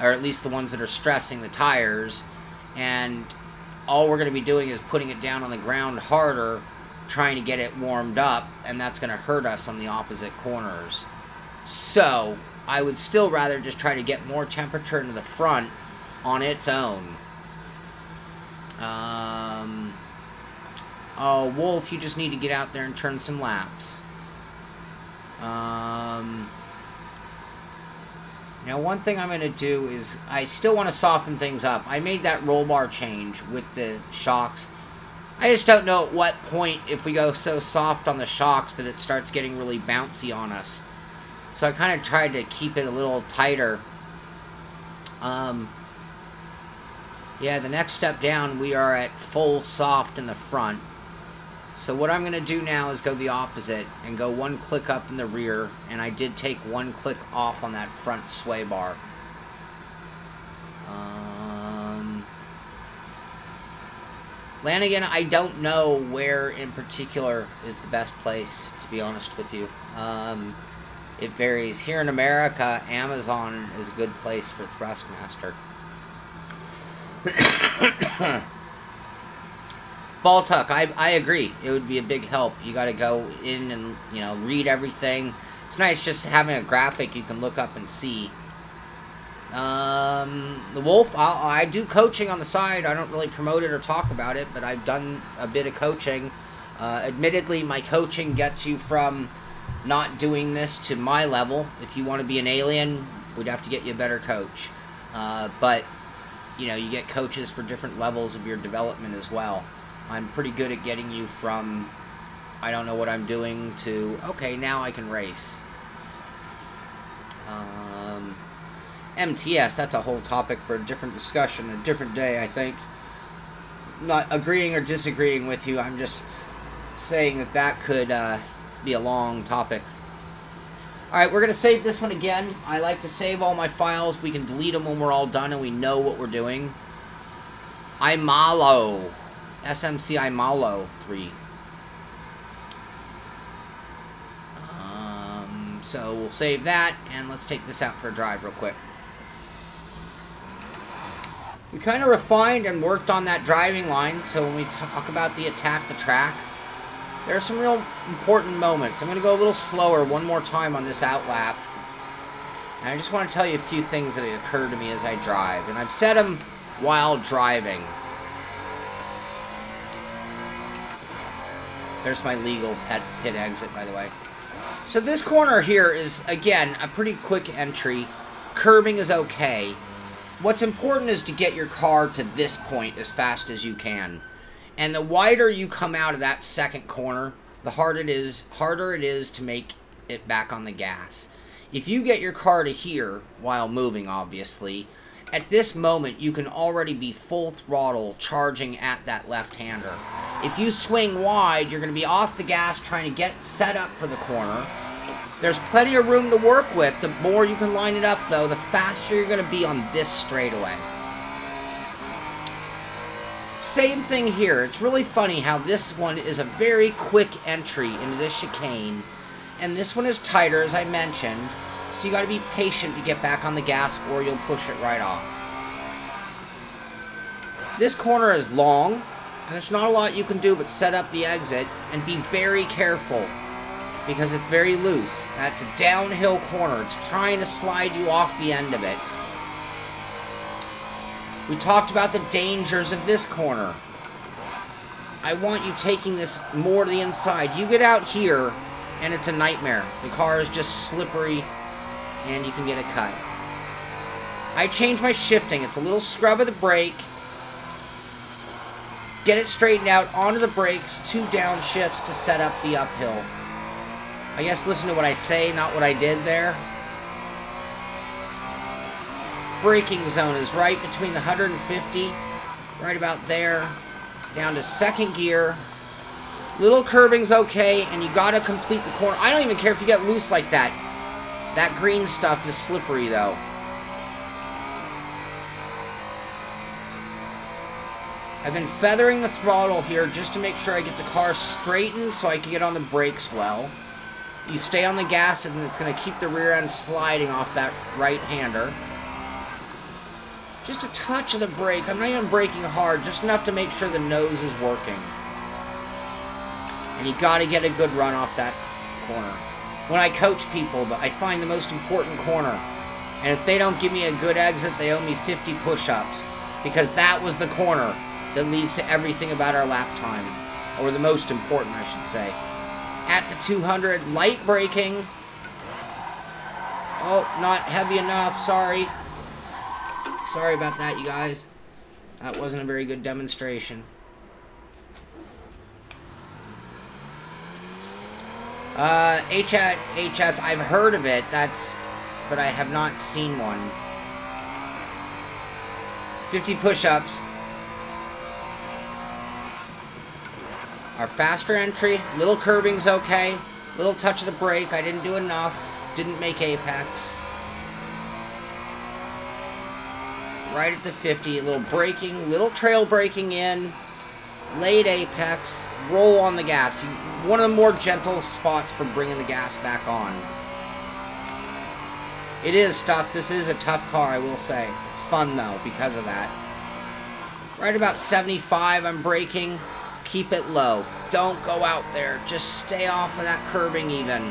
or at least the ones that are stressing the tires, and all we're going to be doing is putting it down on the ground harder, trying to get it warmed up, and that's going to hurt us on the opposite corners. So I would still rather just try to get more temperature into the front on its own. Oh, Wolf, you just need to get out there and turn some laps. Now, one thing I'm going to do is, I still want to soften things up. I made that roll bar change with the shocks. I just don't know at what point, if we go so soft on the shocks, that it starts getting really bouncy on us. So I kind of tried to keep it a little tighter. Yeah, the next step down, we are at full soft in the front. So what I'm going to do now is go the opposite and go one click up in the rear, and I did take one click off on that front sway bar. Lanigan, I don't know where in particular is the best place, to be honest with you. It varies. Here in America, Amazon is a good place for Thrustmaster. Balltuck, I agree. It would be a big help. You got to go in and, you know, read everything. It's nice just having a graphic you can look up and see. The Wolf, I do coaching on the side. I don't really promote it or talk about it, but I've done a bit of coaching. Admittedly, my coaching gets you from not doing this to my level. If you want to be an alien, we'd have to get you a better coach. But, you know, you get coaches for different levels of your development as well. I'm pretty good at getting you from, I don't know what I'm doing, to, okay, now I can race. MTS, that's a whole topic for a different discussion, a different day, I think. Not agreeing or disagreeing with you, I'm just saying that that could be a long topic. Alright, we're going to save this one again. I like to save all my files. We can delete them when we're all done and we know what we're doing. Imola. SMC Imola 3. So we'll save that, and let's take this out for a drive real quick. We kind of refined and worked on that driving line, so when we talk about the attack the track, there are some real important moments. I'm going to go a little slower one more time on this outlap. And I just want to tell you a few things that occur to me as I drive, and I've said them while driving. There's my legal pit exit, by the way. So this corner here is, again, a pretty quick entry. Curbing is okay. What's important is to get your car to this point as fast as you can. And the wider you come out of that second corner, the harder it is to make it back on the gas. If you get your car to here, while moving, obviously, at this moment, you can already be full throttle charging at that left-hander. If you swing wide, you're going to be off the gas trying to get set up for the corner. There's plenty of room to work with. The more you can line it up, though, the faster you're going to be on this straightaway. Same thing here. It's really funny how this one is a very quick entry into this chicane. And this one is tighter, as I mentioned. So you got to be patient to get back on the gas or you'll push it right off. This corner is long, and there's not a lot you can do but set up the exit and be very careful because it's very loose. That's a downhill corner. It's trying to slide you off the end of it. We talked about the dangers of this corner. I want you taking this more to the inside. You get out here, and it's a nightmare. The car is just slippery, and you can get a cut. I changed my shifting. It's a little scrub of the brake. Get it straightened out onto the brakes, 2 downshifts to set up the uphill. I guess listen to what I say, not what I did there. Braking zone is right between the 150 Right about there. Down to second gear. Little curbing's okay, and you gotta complete the corner. I don't even care if you get loose like that. That green stuff is slippery, though. I've been feathering the throttle here just to make sure I get the car straightened so I can get on the brakes well. You stay on the gas and it's going to keep the rear end sliding off that right-hander. Just a touch of the brake. I'm not even braking hard, just enough to make sure the nose is working. And you got to get a good run off that corner. When I coach people, I find the most important corner. And if they don't give me a good exit, they owe me 50 push-ups. Because that was the corner that leads to everything about our lap time. Or the most important, I should say. At the 200, light braking. Oh, not heavy enough, sorry. Sorry about that, you guys. That wasn't a very good demonstration. HS, I've heard of it, but I have not seen one. 50 push-ups. Our faster entry, little curbing's okay. Little touch of the brake, I didn't do enough. Didn't make apex. Right at the 50, a little braking, little trail braking in. Late apex, roll on the gas. One of the more gentle spots for bringing the gas back on. It is tough. This is a tough car, I will say. It's fun, though, because of that. Right about 75, I'm braking. Keep it low. Don't go out there. Just stay off of that curbing even.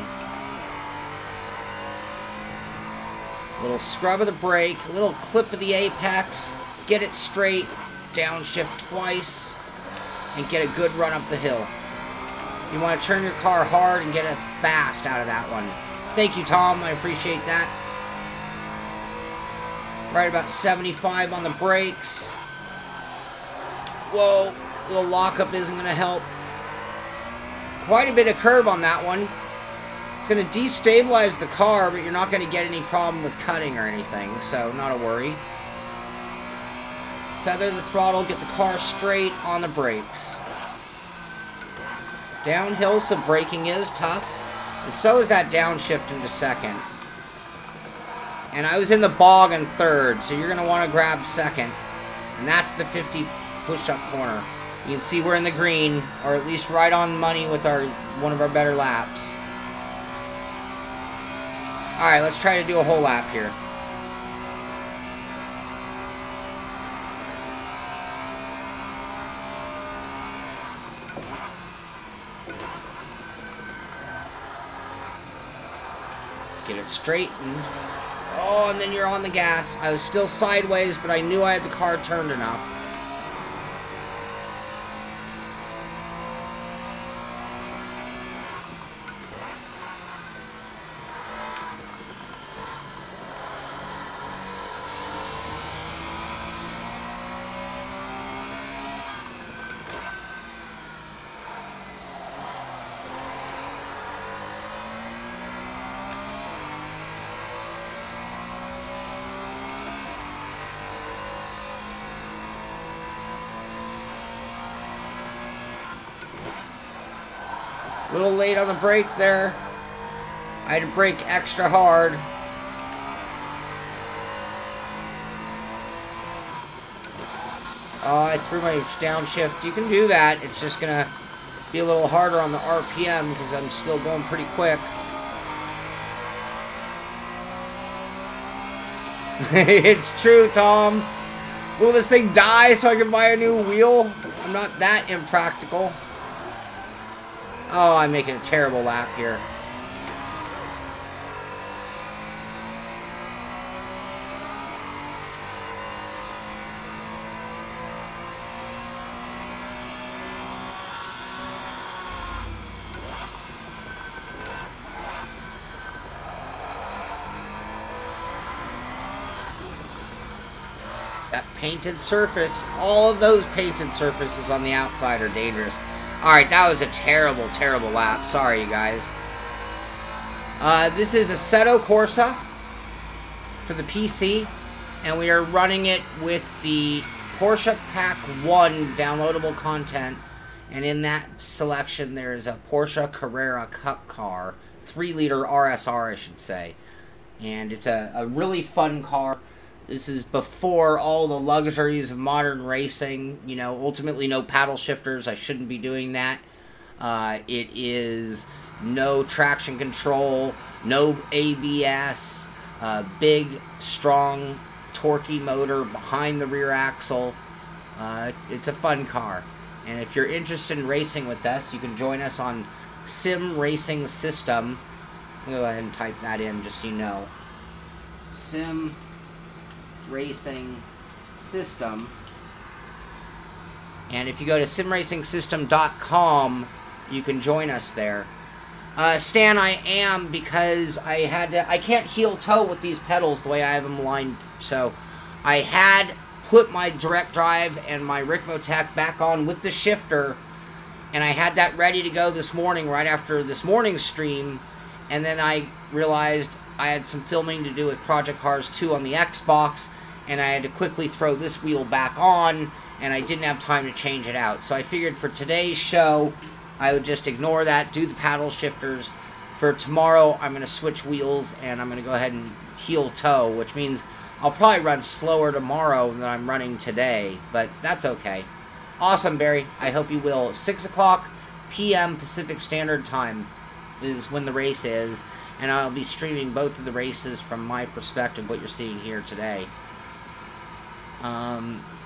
A little scrub of the brake. A little clip of the apex. Get it straight. Downshift twice. And get a good run up the hill. You want to turn your car hard and get it fast out of that one. Thank you, Tom. I appreciate that. Right about 75 on the brakes. Whoa. A little lockup isn't going to help. Quite a bit of curb on that one. It's going to destabilize the car, but you're not going to get any problem with cutting or anything, so not a worry. Feather the throttle, get the car straight on the brakes. Downhill, so braking is tough. And so is that downshift into second. And I was in the bog in third, so you're going to want to grab second. And that's the 50 push-up corner. You can see we're in the green, or at least right on money with one of our better laps. Alright, let's try to do a whole lap here. Get it straightened. Oh, and then you're on the gas. I was still sideways, but I knew I had the car turned enough. A little late on the brake there. I had to brake extra hard. Oh, I threw my downshift. You can do that. It's just going to be a little harder on the RPM because I'm still going pretty quick. It's true, Tom. Will this thing die so I can buy a new wheel? I'm not that impractical. Oh, I'm making a terrible lap here. That painted surface, all of those painted surfaces on the outside are dangerous. Alright, that was a terrible, terrible lap. Sorry, you guys. This is Assetto Corsa for the PC, and we are running it with the Porsche Pack 1 downloadable content, and in that selection there is a Porsche Carrera Cup car, 3-liter RSR I should say, and it's a really fun car. This is before all the luxuries of modern racing, you know, ultimately no paddle shifters, I shouldn't be doing that. It is no traction control, no ABS, big, strong, torquey motor behind the rear axle. It's a fun car. And if you're interested in racing with us, you can join us on Sim Racing System. I'll go ahead and type that in just so you know. Sim Racing System. And if you go to simracingsystem.com, you can join us there. Stan, I am, because I can't heel toe with these pedals the way I have them lined. So I had put my direct drive and my Ricmotech back on with the shifter, and I had that ready to go this morning right after this morning's stream, and then I realized I had some filming to do with Project Cars 2 on the Xbox, and I had to quickly throw this wheel back on, and I didn't have time to change it out. So I figured for today's show, I would just ignore that, do the paddle shifters. For tomorrow, I'm going to switch wheels, and I'm going to go ahead and heel toe, which means I'll probably run slower tomorrow than I'm running today, but that's okay. Awesome, Barry. I hope you will. 6 o'clock p.m. Pacific Standard Time is when the race is, and I'll be streaming both of the races from my perspective, what you're seeing here today.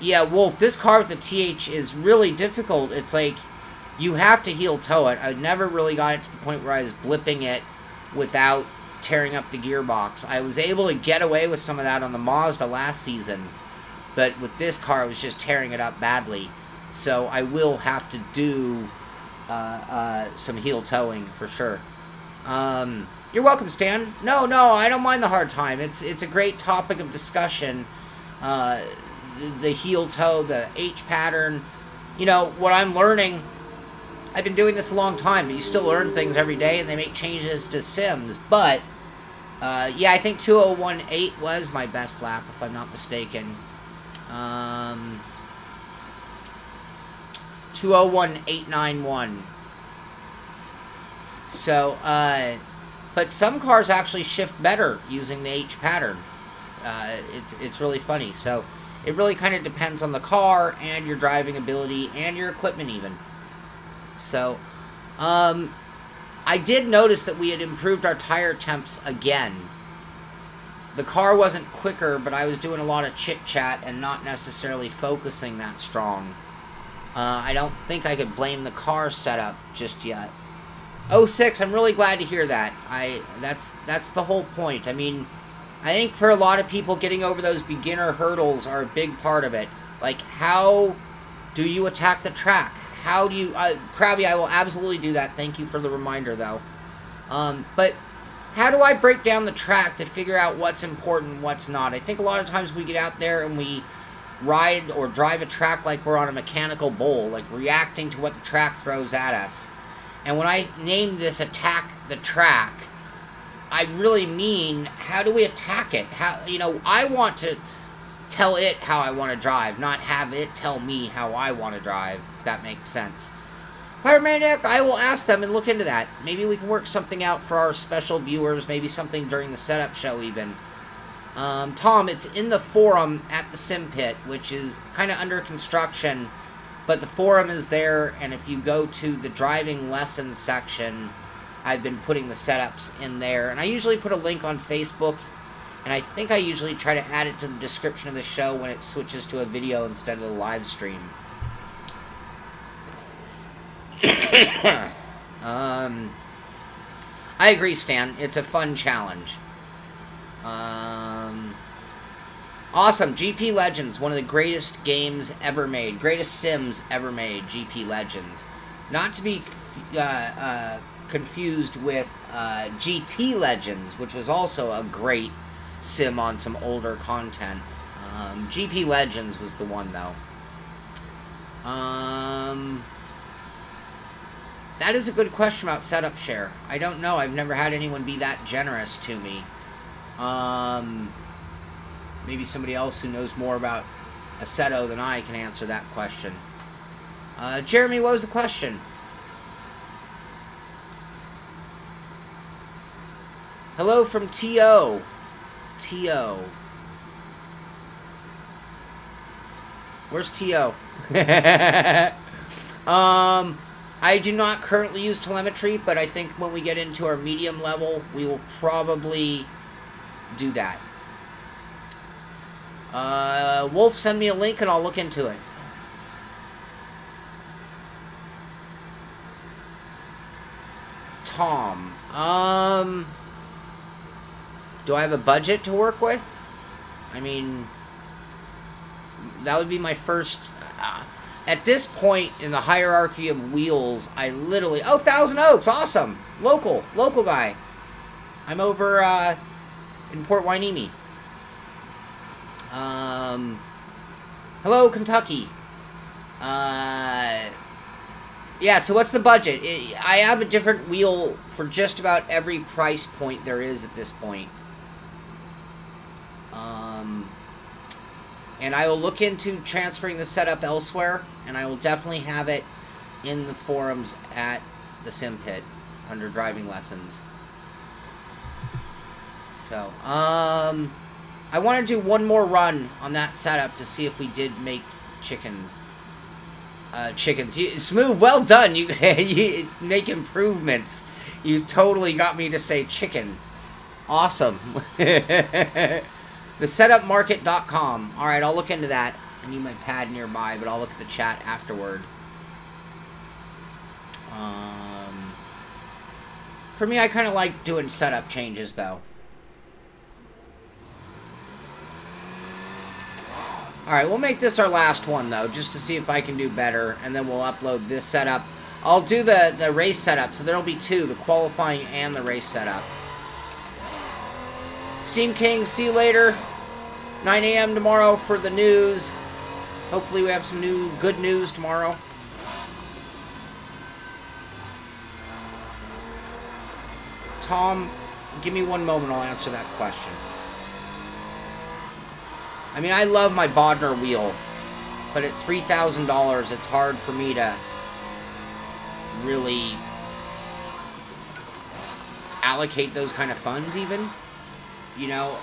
Yeah, Wolf, this car with the TH is really difficult. It's like, you have to heel toe it. I never really got it to the point where I was blipping it without tearing up the gearbox. I was able to get away with some of that on the Mazda last season, but with this car I was just tearing it up badly. So I will have to do some heel towing for sure. You're welcome, Stan. No, I don't mind the hard time. It's a great topic of discussion. The heel toe, the H pattern. You know, what I'm learning, I've been doing this a long time, but you still learn things every day, and they make changes to sims. But, yeah, I think 2018 was my best lap, if I'm not mistaken. 201891. So, but some cars actually shift better using the H pattern. It's really funny. So, it really kind of depends on the car and your driving ability and your equipment even. So, I did notice that we had improved our tire temps again. The car wasn't quicker, but I was doing a lot of chit-chat and not necessarily focusing that strong. I don't think I could blame the car setup just yet. 06, I'm really glad to hear that. That's the whole point. I mean, I think for a lot of people, getting over those beginner hurdles are a big part of it. Like, how do you attack the track? How do you... Krabby, I will absolutely do that. Thank you for the reminder, though. But how do I break down the track to figure out what's important and what's not? I think a lot of times we get out there and we ride or drive a track like we're on a mechanical bull, like reacting to what the track throws at us. And when I name this Attack the Track, I really mean, how do we attack it? How, you know, I want to tell it how I want to drive, not have it tell me how I want to drive, if that makes sense. Pyromaniac, I will ask them and look into that. Maybe we can work something out for our special viewers, maybe something during the setup show even. Tom, it's in the forum at the Sim Pit, which is kind of under construction, but the forum is there, and if you go to the driving lessons section, I've been putting the setups in there, and I usually put a link on Facebook, and I think I usually try to add it to the description of the show when it switches to a video instead of the live stream. I agree, Stan. It's a fun challenge. Awesome. GP Legends, one of the greatest games ever made. Greatest sims ever made, GP Legends. Not to be confused with GT Legends, which was also a great sim on some older content. GP Legends was the one, though. That is a good question about setup share. I don't know. I've never had anyone be that generous to me. Maybe somebody else who knows more about Aceto than I can answer that question. Jeremy, what was the question? Hello from T.O. T.O. Where's T.O.? I do not currently use telemetry, but I think when we get into our medium level, we will probably do that. Wolf, send me a link and I'll look into it. Tom, do I have a budget to work with? I mean, that would be my first... at this point in the hierarchy of wheels, I literally... Oh, Thousand Oaks, awesome! Local guy. I'm over in Port Hueneme. Hello, Kentucky. Yeah, so what's the budget? I have a different wheel for just about every price point there is at this point. And I will look into transferring the setup elsewhere, and I will definitely have it in the forums at the Simpit under driving lessons. So, I want to do one more run on that setup to see if we did make chickens. Smooth, well done. You, you make improvements. You totally got me to say chicken. Awesome. TheSetupMarket.com. Alright, I'll look into that. I need my pad nearby, but I'll look at the chat afterward. For me, I kind of like doing setup changes, though. Alright, we'll make this our last one, though, just to see if I can do better, and then we'll upload this setup. I'll do the race setup, so there'll be two, the qualifying and the race setup. Steam King, see you later. 9 a.m. tomorrow for the news. Hopefully we have some good news tomorrow. Tom, give me one moment, I'll answer that question. I mean, I love my Bodner wheel, but at $3,000, it's hard for me to really allocate those kind of funds even. You know,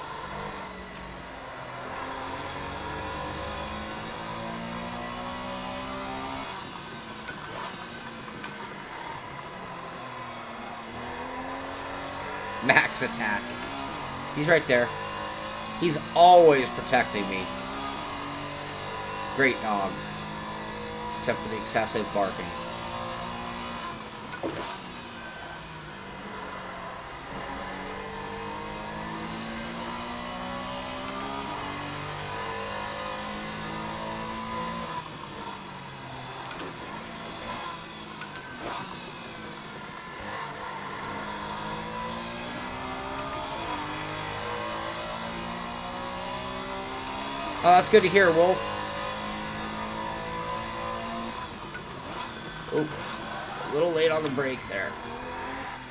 max attack. He's right there. He's always protecting me. Great dog. Except for the excessive barking. Oh, that's good to hear, Wolf. Oh, a little late on the brake there.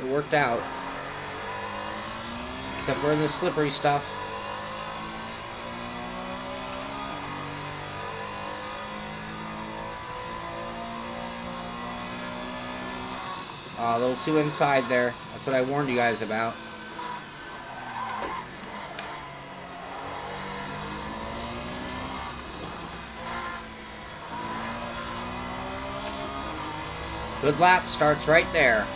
It worked out. Except we're in the slippery stuff. A little too inside there. That's what I warned you guys about. Good lap starts right there.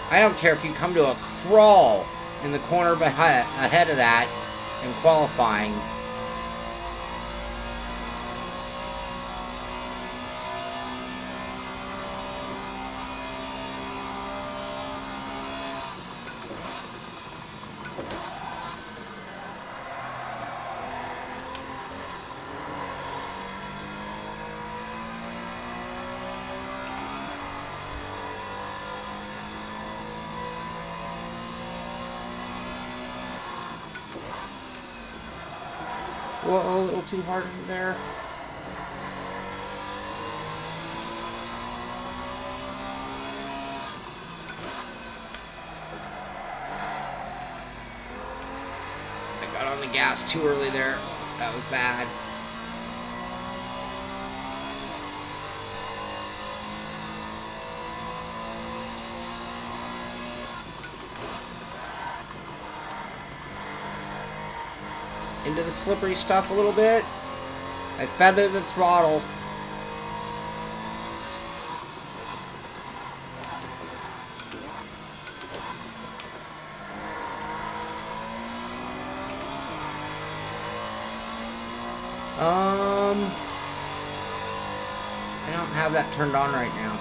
I don't care if you come to a crawl in the corner ahead of that in qualifying. Whoa, a little too hard in there. I got on the gas too early there. That was bad. into the slippery stuff a little bit. I feather the throttle. I don't have that turned on right now.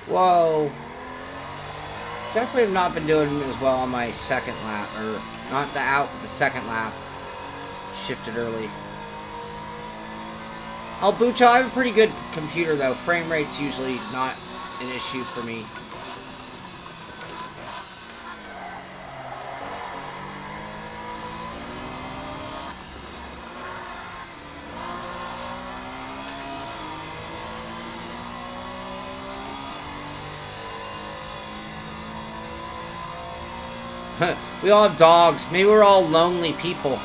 Whoa. Definitely have not been doing as well on my second lap, or not the out, but the second lap. Shifted early. Albucha, I have a pretty good computer though. Frame rate's usually not an issue for me. We all have dogs. Maybe we're all lonely people.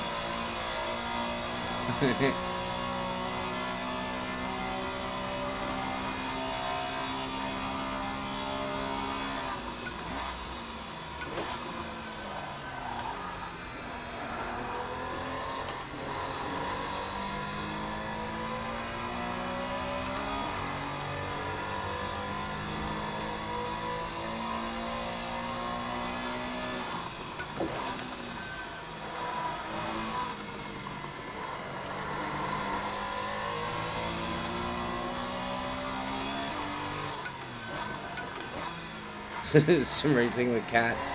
Some racing with cats.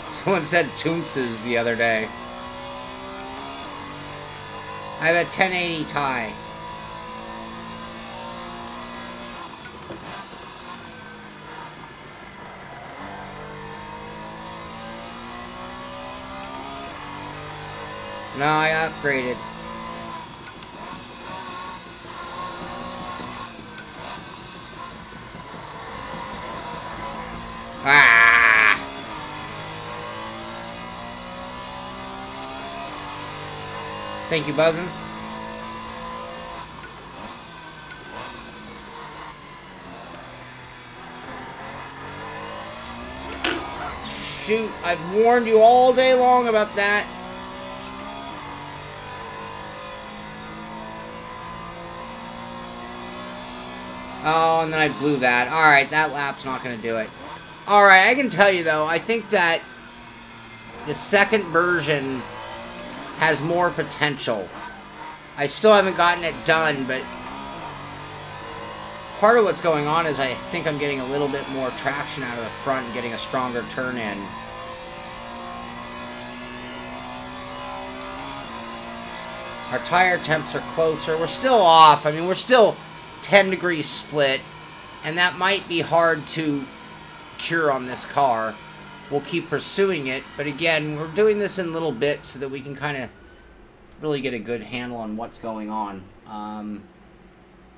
Someone said Toonses the other day. I have a 1080 Ti. No, I upgraded. Ah! Thank you, Buzzin'. Shoot, I've warned you all day long about that. Oh, and then I blew that. Alright, that lap's not going to do it. Alright, I can tell you though, I think that the second version has more potential. I still haven't gotten it done, but part of what's going on is I think I'm getting a little bit more traction out of the front and getting a stronger turn in. Our tire temps are closer. We're still off. I mean, we're still 10 degrees split, and that might be hard to cure on this car. We'll keep pursuing it, but again, we're doing this in little bits so that we can kind of really get a good handle on what's going on.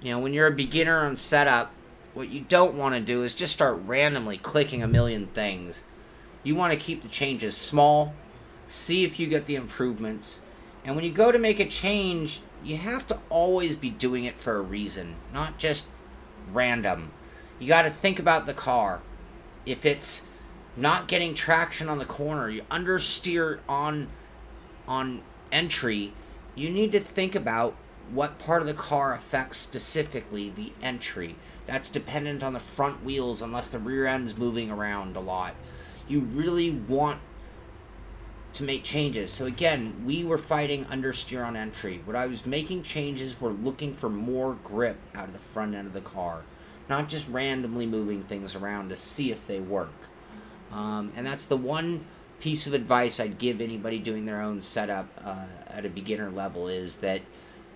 You know, when you're a beginner on setup, what you don't want to do is just start randomly clicking a million things. You want to keep the changes small, see if you get the improvements, and when you go to make a change, you have to always be doing it for a reason, not just random. You got to think about the car. If it's not getting traction on the corner, you understeer on entry, you need to think about what part of the car affects specifically the entry. That's dependent on the front wheels unless the rear end's moving around a lot. You really want to make changes. So again, we were fighting understeer on entry. When I was making changes, we're looking for more grip out of the front end of the car, not just randomly moving things around to see if they work. And that's the one piece of advice I'd give anybody doing their own setup at a beginner level, is that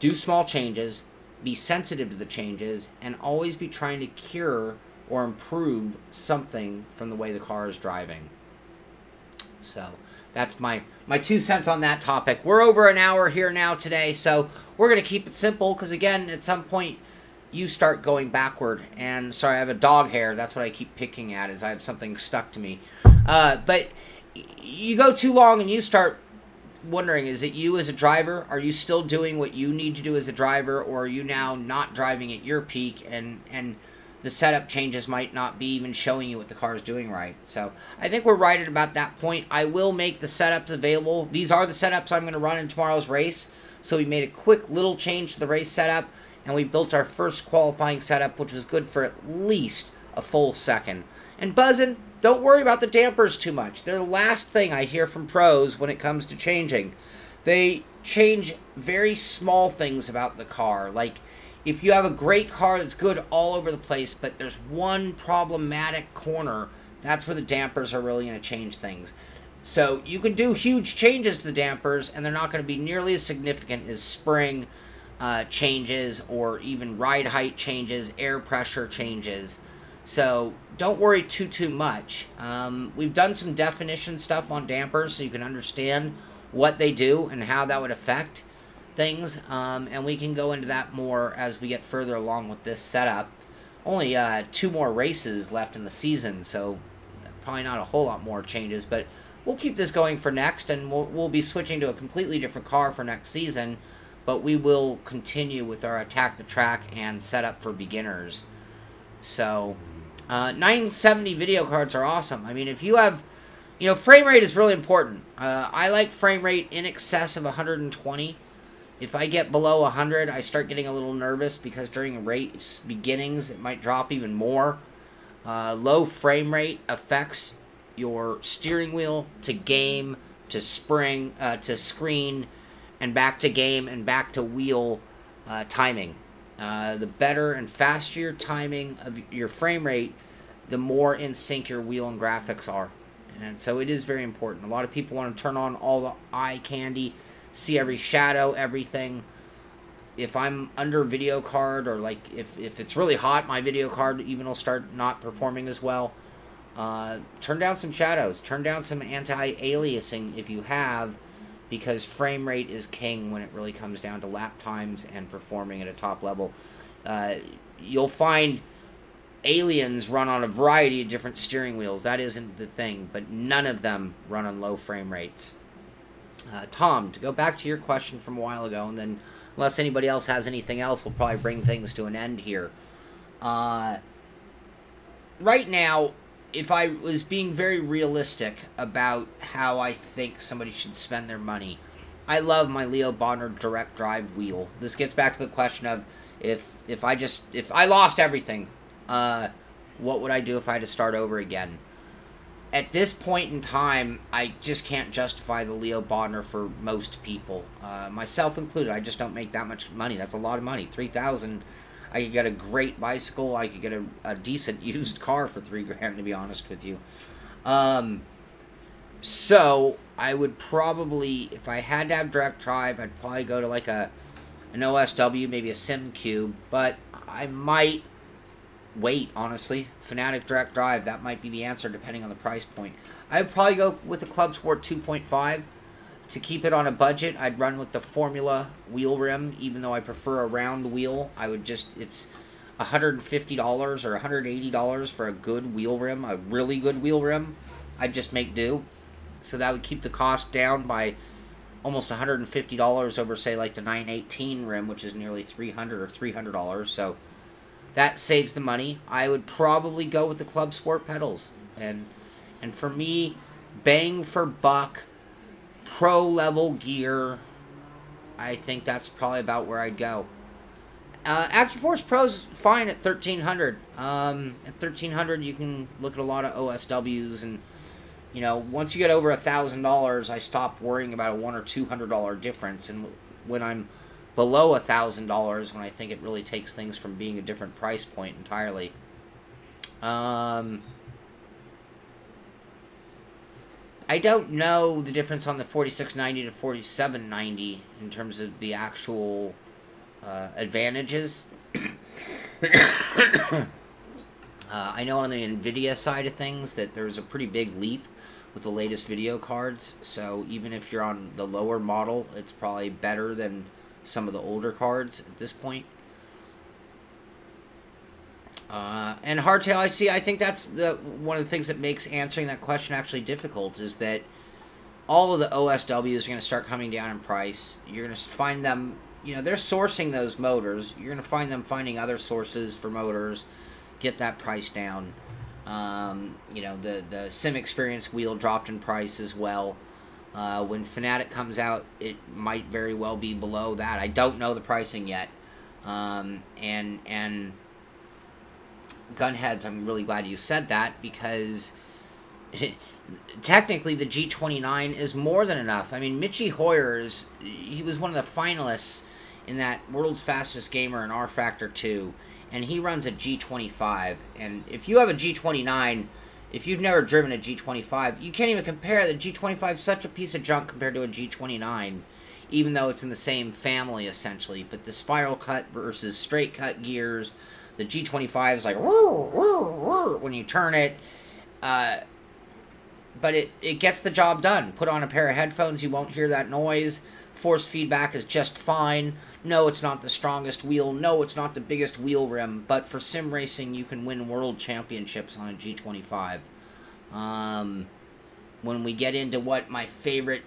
do small changes, be sensitive to the changes, and always be trying to cure or improve something from the way the car is driving. So that's my 2 cents on that topic. We're over an hour here now today, so we're going to keep it simple because, again, at some point you start going backward. And sorry, I have a dog hair. That's what I keep picking at, is I have something stuck to me. But you go too long and you start wondering, is it you as a driver? Are you still doing what you need to do as a driver, or are you now not driving at your peak and the setup changes might not be even showing you what the car is doing right. So I think we're right at about that point. I will make the setups available. These are the setups I'm going to run in tomorrow's race. So we made a quick little change to the race setup, and we built our first qualifying setup, which was good for at least a full second. And buzzing, don't worry about the dampers too much. They're the last thing I hear from pros when it comes to changing. They change very small things about the car. Like, if you have a great car that's good all over the place, but there's one problematic corner, that's where the dampers are really going to change things. So you can do huge changes to the dampers, and they're not going to be nearly as significant as spring changes or even ride height changes, air pressure changes. So don't worry too much. We've done some definition stuff on dampers so you can understand what they do and how that would affect things, and we can go into that more as we get further along with this setup. Only 2 more races left in the season, so probably not a whole lot more changes, but we'll keep this going for next, and we'll be switching to a completely different car for next season, but we will continue with our attack the track and setup for beginners. So 970 video cards are awesome. I mean, if you have, you know, frame rate is really important. I like frame rate in excess of 120. If I get below 100, I start getting a little nervous because during a race beginnings, it might drop even more. Low frame rate affects your steering wheel to game, to spring, to screen, and back to game, and back to wheel timing. The better and faster your timing of your frame rate, the more in sync your wheel and graphics are. And so it is very important. A lot of people want to turn on all the eye candy, see every shadow, everything. If I'm under video card, or like if it's really hot, my video card even will start not performing as well. Turn down some shadows. Turn down some anti-aliasing if you have, because frame rate is king when it really comes down to lap times and performing at a top level. You'll find aliens run on a variety of different steering wheels. That isn't the thing, but none of them run on low frame rates. Tom, to go back to your question from a while ago, and then unless anybody else has anything else, we'll probably bring things to an end here. Right now, if I was being very realistic about how I think somebody should spend their money, I love my Leo Bonner direct drive wheel. This gets back to the question of if I lost everything, what would I do if I had to start over again? At this point in time, I just can't justify the Leo Bonner for most people, myself included. I just don't make that much money. That's a lot of money. $3,000. I could get a great bicycle. I could get a decent used car for $3,000, to be honest with you. So I would probably, if I had to have direct drive, I'd probably go to like an OSW, maybe a Sim Cube. But I might wait, honestly. Fanatic direct drive, that might be the answer depending on the price point. I would probably go with the Club Sport 2.5. To keep it on a budget, I'd run with the Formula wheel rim, even though I prefer a round wheel. I would just, it's $150 or $180 for a good wheel rim, a really good wheel rim. I'd just make do. So that would keep the cost down by almost $150 over, say, like the 918 rim, which is nearly $300 or $300. So that saves the money. I would probably go with the Club Sport pedals. And for me, bang for buck, pro level gear, I think that's probably about where I'd go. AccuForce Pro's fine at $1,300. At $1,300, you can look at a lot of OSWs, and you know, once you get over $1,000, I stop worrying about a $100 or $200 difference. And when I'm below $1,000, when I think it really takes things from being a different price point entirely. I don't know the difference on the 4690 to 4790 in terms of the actual advantages. I know on the NVIDIA side of things that there's a pretty big leap with the latest video cards. So even if you're on the lower model, it's probably better than some of the older cards at this point. And hardtail IC, I think that's one of the things that makes answering that question actually difficult, is that all of the OSWs are going to start coming down in price. You're going to find them, you know, they're sourcing those motors. You're going to find them finding other sources for motors, get that price down. You know, the Sim Experience wheel dropped in price as well. When Fanatic comes out, it might very well be below that. I don't know the pricing yet. And Gunheads, I'm really glad you said that, because technically the G29 is more than enough. I mean, Mitchie Hoyers, he was one of the finalists in that World's Fastest Gamer in R Factor 2, and he runs a G25. And if you have a G29, if you've never driven a G25, you can't even compare. The G25 is such a piece of junk compared to a G29, even though it's in the same family, essentially. But the spiral cut versus straight cut gears, the G25 is like, when you turn it. But it gets the job done. Put on a pair of headphones, you won't hear that noise. Force feedback is just fine. No, it's not the strongest wheel. No, it's not the biggest wheel rim. But for sim racing, you can win world championships on a G25. When we get into what my favorite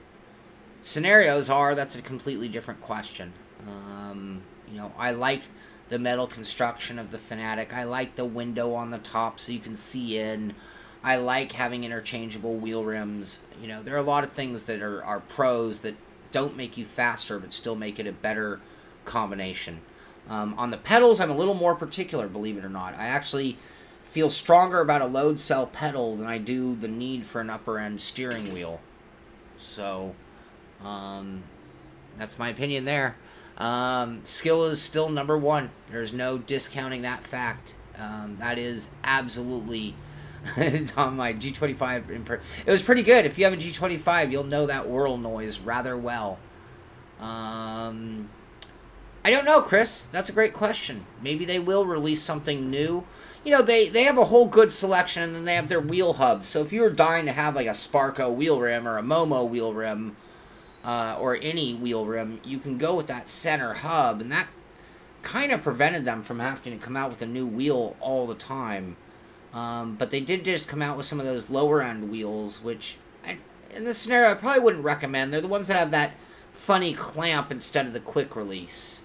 scenarios are, that's a completely different question. You know, I like the metal construction of the Fanatic. I like the window on the top so you can see in. I like having interchangeable wheel rims. You know, there are a lot of things that are pros that don't make you faster but still make it a better combination. On the pedals, I'm a little more particular, believe it or not. I actually feel stronger about a load cell pedal than I do the need for an upper end steering wheel. So, that's my opinion there. Skill is still number one. There's no discounting that fact. That is absolutely on my G25. It was pretty good. If you have a G25, you'll know that whirl noise rather well. I don't know, Chris. That's a great question. Maybe they will release something new. You know, they have a whole good selection, and then they have their wheel hubs. So if you were dying to have like a Sparco wheel rim or a Momo wheel rim, or any wheel rim, you can go with that center hub, and that kind of prevented them from having to come out with a new wheel all the time. But they did just come out with some of those lower end wheels, which in this scenario I probably wouldn't recommend. They're the ones that have that funny clamp instead of the quick release.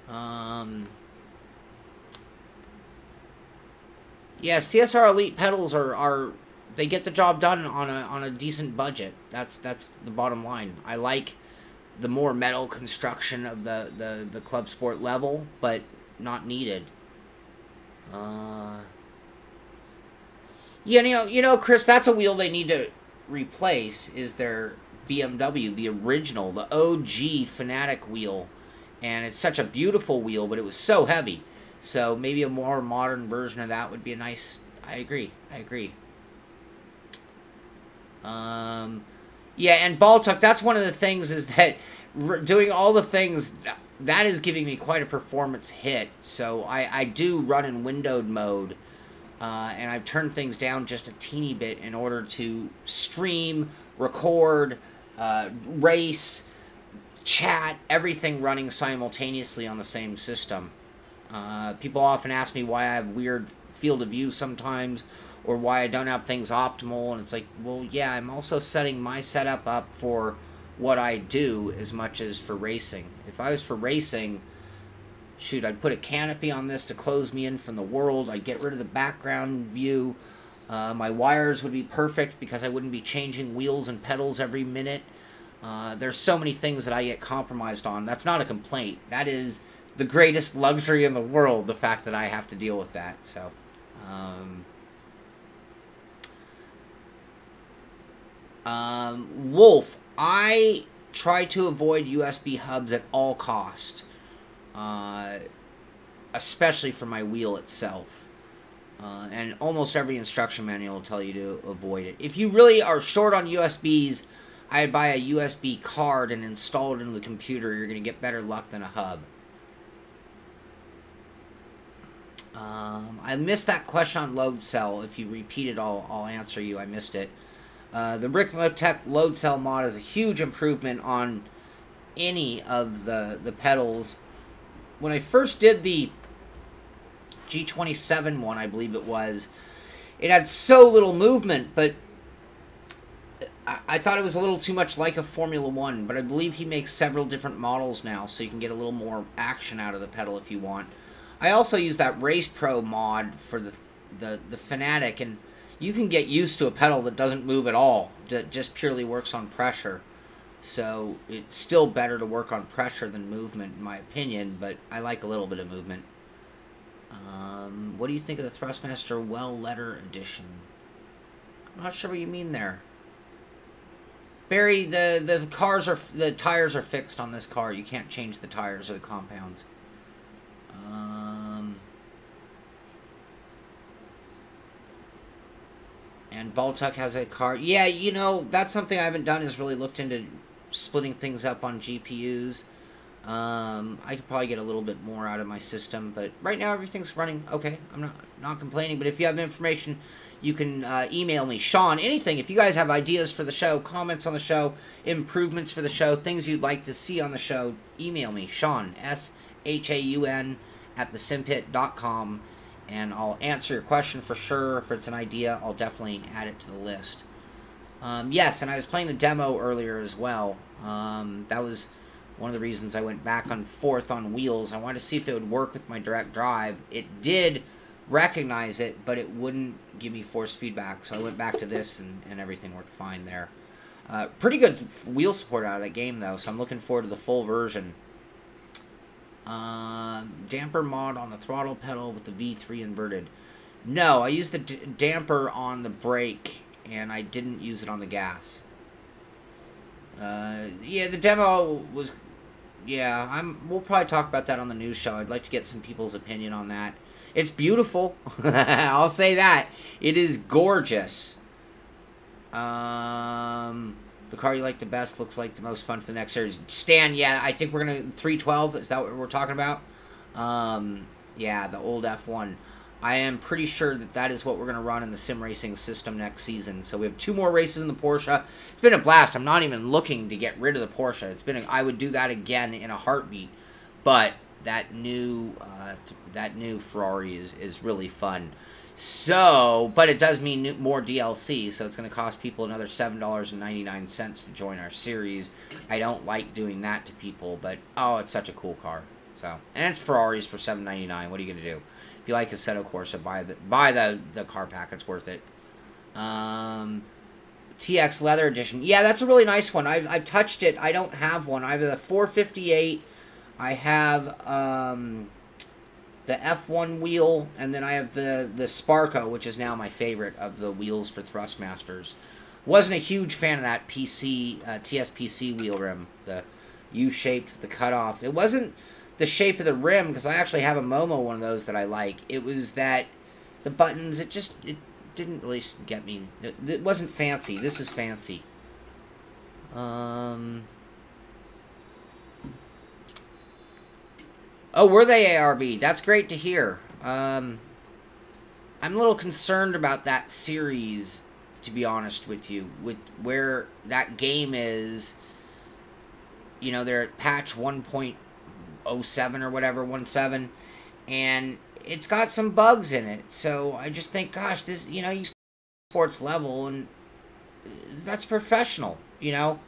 Yeah, CSR Elite pedals are they get the job done on a decent budget. That's the bottom line. I like the more metal construction of the Club Sport level, but not needed. Yeah, you know, Chris, that's a wheel they need to replace, is their BMW, the original, the OG Fanatic wheel. And it's such a beautiful wheel, but it was so heavy. So maybe a more modern version of that would be a nice... I agree. Yeah, and Baltuck, that's one of the things, is that doing all the things, that is giving me quite a performance hit. So I do run in windowed mode. And I've turned things down just a teeny bit in order to stream, record, race, chat, everything running simultaneously on the same system. People often ask me why I have weird field of view sometimes, or why I don't have things optimal, and it's like, well, yeah, I'm also setting my setup up for what I do as much as for racing. If I was for racing, shoot, I'd put a canopy on this to close me in from the world. I'd get rid of the background view. My wires would be perfect because I wouldn't be changing wheels and pedals every minute. There's so many things that I get compromised on. That's not a complaint. That is the greatest luxury in the world, the fact that I have to deal with that. So, Wolf, I try to avoid USB hubs at all cost. Especially for my wheel itself. And almost every instruction manual will tell you to avoid it. If you really are short on USBs, I'd buy a USB card and install it into the computer. You're going to get better luck than a hub. I missed that question on load cell. If you repeat it, I'll answer you. I missed it. The Rick Motec load cell mod is a huge improvement on any of the pedals. When I first did the G27 one, I believe it was, it had so little movement, but I thought it was a little too much like a Formula 1, but I believe he makes several different models now, so you can get a little more action out of the pedal if you want. I also use that Race Pro mod for the Fanatic, and you can get used to a pedal that doesn't move at all, that just purely works on pressure. So it's still better to work on pressure than movement, in my opinion, but I like a little bit of movement. What do you think of the Thrustmaster Well Letter Edition? I'm not sure what you mean there. Barry, the tires are fixed on this car. You can't change the tires or the compounds. And Baltuck has a car. Yeah, you know, that's something I haven't done, is really looked into splitting things up on GPUs. I could probably get a little bit more out of my system, but right now everything's running okay. I'm not complaining, but if you have information, you can email me. Sean, anything. If you guys have ideas for the show, comments on the show, improvements for the show, things you'd like to see on the show, email me. Sean, SHAUN, @thesimpit.com, and I'll answer your question for sure. If it's an idea, I'll definitely add it to the list. Yes, and I was playing the demo earlier as well. That was one of the reasons I went back and forth on wheels. I wanted to see if it would work with my direct drive. It did recognize it, but it wouldn't give me force feedback, so I went back to this, and everything worked fine there. Pretty good wheel support out of that game, though, so I'm looking forward to the full version. Damper mod on the throttle pedal with the V3 inverted. No, I used the damper on the brake, and I didn't use it on the gas. Yeah, the demo was... Yeah, we'll probably talk about that on the news show. I'd like to get some people's opinion on that. It's beautiful. I'll say that. It is gorgeous. The car you like the best looks like the most fun for the next series. Stan, yeah, I think we're going to... 312, is that what we're talking about? Yeah, the old F1. I am pretty sure that is what we're going to run in the sim racing system next season. So we have 2 more races in the Porsche. It's been a blast. I'm not even looking to get rid of the Porsche. I would do that again in a heartbeat. But that new Ferrari is really fun. So, but it does mean more DLC. So it's going to cost people another $7.99 to join our series. I don't like doing that to people, but oh, it's such a cool car. So, and it's Ferraris for $7.99. What are you going to do? If you like Assetto Corsa, buy the car pack. It's worth it. TX Leather Edition. Yeah, that's a really nice one. I've touched it. I don't have one. I have the 458. I have the F1 wheel, and then I have the Sparco, which is now my favorite of the wheels for Thrustmasters. Wasn't a huge fan of that TSPC wheel rim, the U-shaped with the cutoff. It wasn't the shape of the rim, because I actually have a Momo one of those that I like. It was that the buttons, it didn't really get me. It wasn't fancy. This is fancy. Oh, were they ARB? That's great to hear. I'm a little concerned about that series, to be honest with you, with where that game is. You know, they're at patch 1.07 or whatever, 1.7, and it's got some bugs in it. So I just think, gosh, this, you know, you sports level, and that's professional, you know.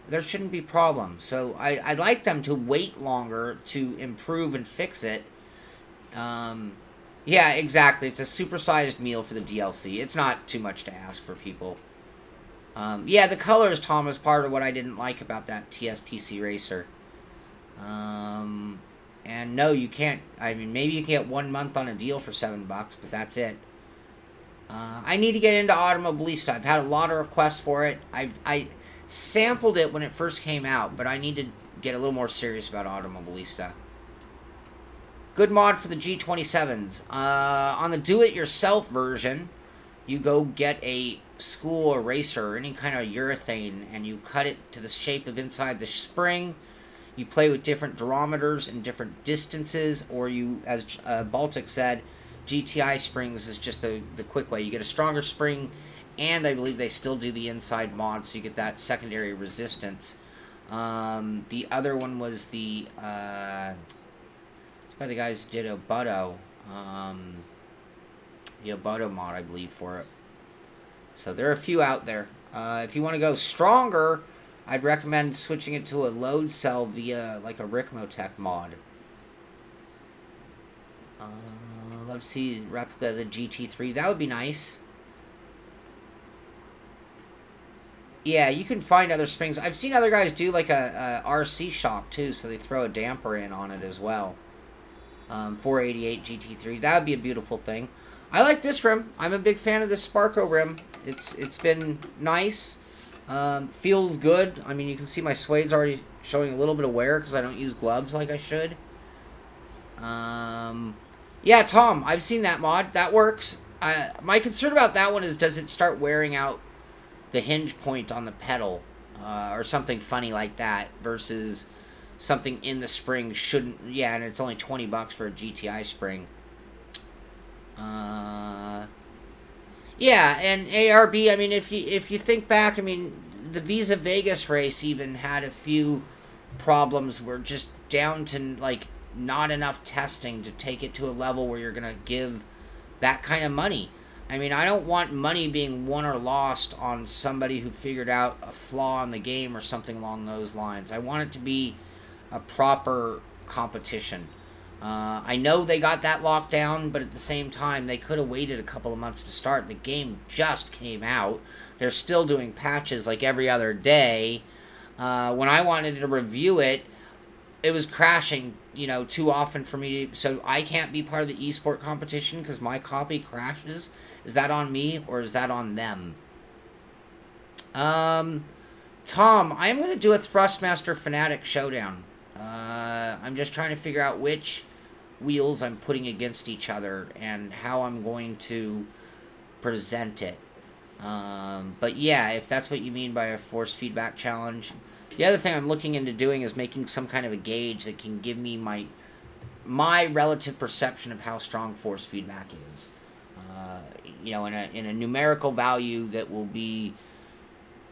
There shouldn't be problems. So I'd like them to wait longer to improve and fix it. Yeah, exactly. It's a supersized meal for the DLC. It's not too much to ask for people. Yeah, the colors, Tom, is part of what I didn't like about that TSPC Racer. And no, you can't. I mean, maybe you can get 1 month on a deal for $7, but that's it. I need to get into Automobilista. I've had a lot of requests for it. I sampled it when it first came out, but I need to get a little more serious about Automobilista. Good mod for the G27s. On the do-it-yourself version, you go get a school eraser or any kind of urethane, and you cut it to the shape of inside the spring. You play with different durometers and different distances, or you, as Baltic said, GTI springs is just the quick way. You get a stronger spring, and I believe they still do the inside mod, so you get that secondary resistance. The other one was the... it's by the guys who did Obuto. The Obuto mod, I believe, for it. So there are a few out there. If you want to go stronger, I'd recommend switching it to a load cell via like a Ricmotech mod. love to see replica of the GT3. That would be nice. Yeah, you can find other springs. I've seen other guys do like a RC shock too, so they throw a damper in on it as well. 488 GT3. That would be a beautiful thing. I like this rim. I'm a big fan of this Sparko rim. It's been nice. Feels good. I mean, you can see my suede's already showing a little bit of wear because I don't use gloves like I should. Yeah, Tom, I've seen that mod. That works. My concern about that one is, does it start wearing out the hinge point on the pedal or something funny like that versus something in the spring shouldn't. Yeah, and it's only 20 bucks for a GTI spring. Yeah, and ARB, I mean, if you think back, I mean, the Visa Vegas race even had a few problems where just down to, like, not enough testing to take it to a level where you're going to give that kind of money. I mean, I don't want money being won or lost on somebody who figured out a flaw in the game or something along those lines. I want it to be a proper competition. I know they got that locked down, but at the same time, they could have waited a couple of months to start. The game just came out. They're still doing patches like every other day. When I wanted to review it, it was crashing, you know, too often for me to, so I can't be part of the esport competition because my copy crashes. Is that on me or is that on them? Tom, I'm going to do a Thrustmaster Fanatic Showdown. I'm just trying to figure out which wheels I'm putting against each other and how I'm going to present it. But yeah, if that's what you mean by a force feedback challenge. The other thing I'm looking into doing is making some kind of a gauge that can give me my relative perception of how strong force feedback is. You know, in a numerical value that will be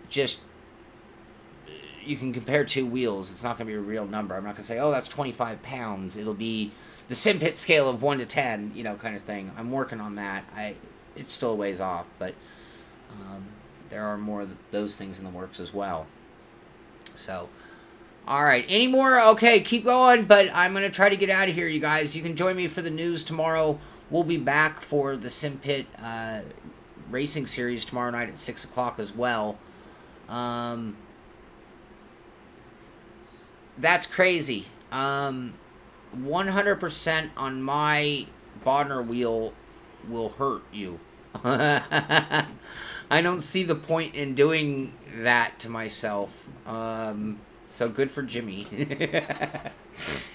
just, you can compare two wheels. It's not going to be a real number. I'm not going to say, oh, that's 25 pounds. It'll be the Simpit scale of 1 to 10, you know, kind of thing. I'm working on that. It's still a ways off, but there are more of those things in the works as well. So, all right. Any more? Okay, keep going, but I'm going to try to get out of here, you guys. You can join me for the news tomorrow. We'll be back for the Simpit Racing Series tomorrow night at 6 o'clock as well. That's crazy. 100% on my Bodner wheel will hurt you. I don't see the point in doing that to myself. So good for Jimmy.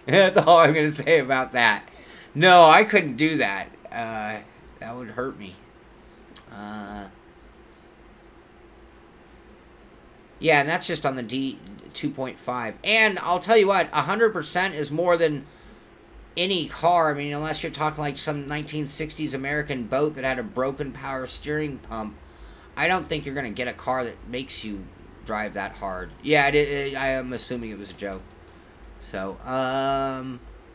That's all I'm going to say about that. No, I couldn't do that. That would hurt me. Yeah, and that's just on the D 2.5. And I'll tell you what, 100% is more than any car. I mean, unless you're talking like some 1960s American boat that had a broken power steering pump, I don't think you're going to get a car that makes you drive that hard. Yeah, I am assuming it was a joke. So,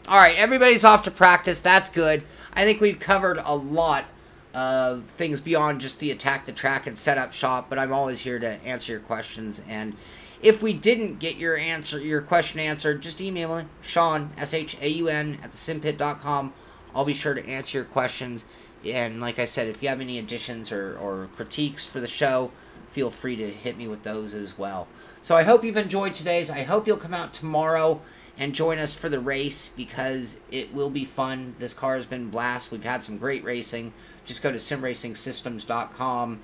all right, everybody's off to practice. That's good. I think we've covered a lot of things beyond just the attack the track and setup shop, but I'm always here to answer your questions. And if we didn't get your question answered, just email me, Sean, SHAUN, at thesimpit.com. I'll be sure to answer your questions. And like I said, if you have any additions or critiques for the show, feel free to hit me with those as well. So I hope you've enjoyed today's. I hope you'll come out tomorrow and join us for the race because it will be fun. This car has been blast. We've had some great racing. Just go to simracingsystems.com.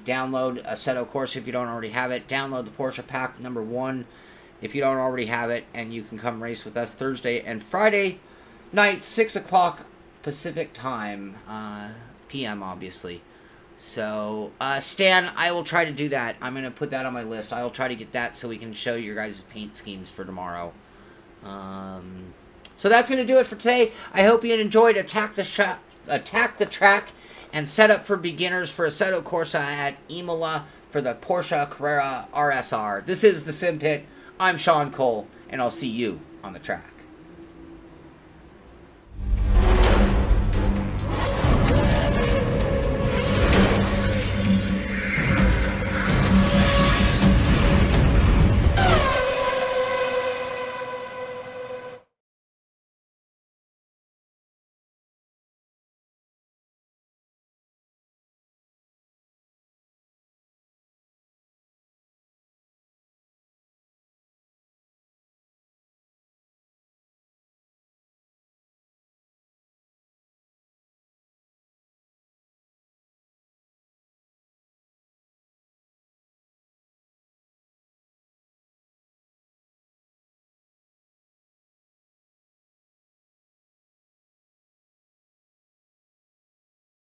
Download Assetto Corsa if you don't already have it. Download the Porsche Pack #1 if you don't already have it. And you can come race with us Thursday and Friday night, 6 o'clock Pacific time. PM, obviously. So, Stan, I will try to do that. I'm going to put that on my list. I will try to get that so we can show your guys' paint schemes for tomorrow. So that's going to do it for today. I hope you enjoyed Attack the Track and set up for beginners for Assetto Corsa at Imola for the Porsche Carrera RSR. This is the Simpit. I'm Sean Cole, and I'll see you on the track.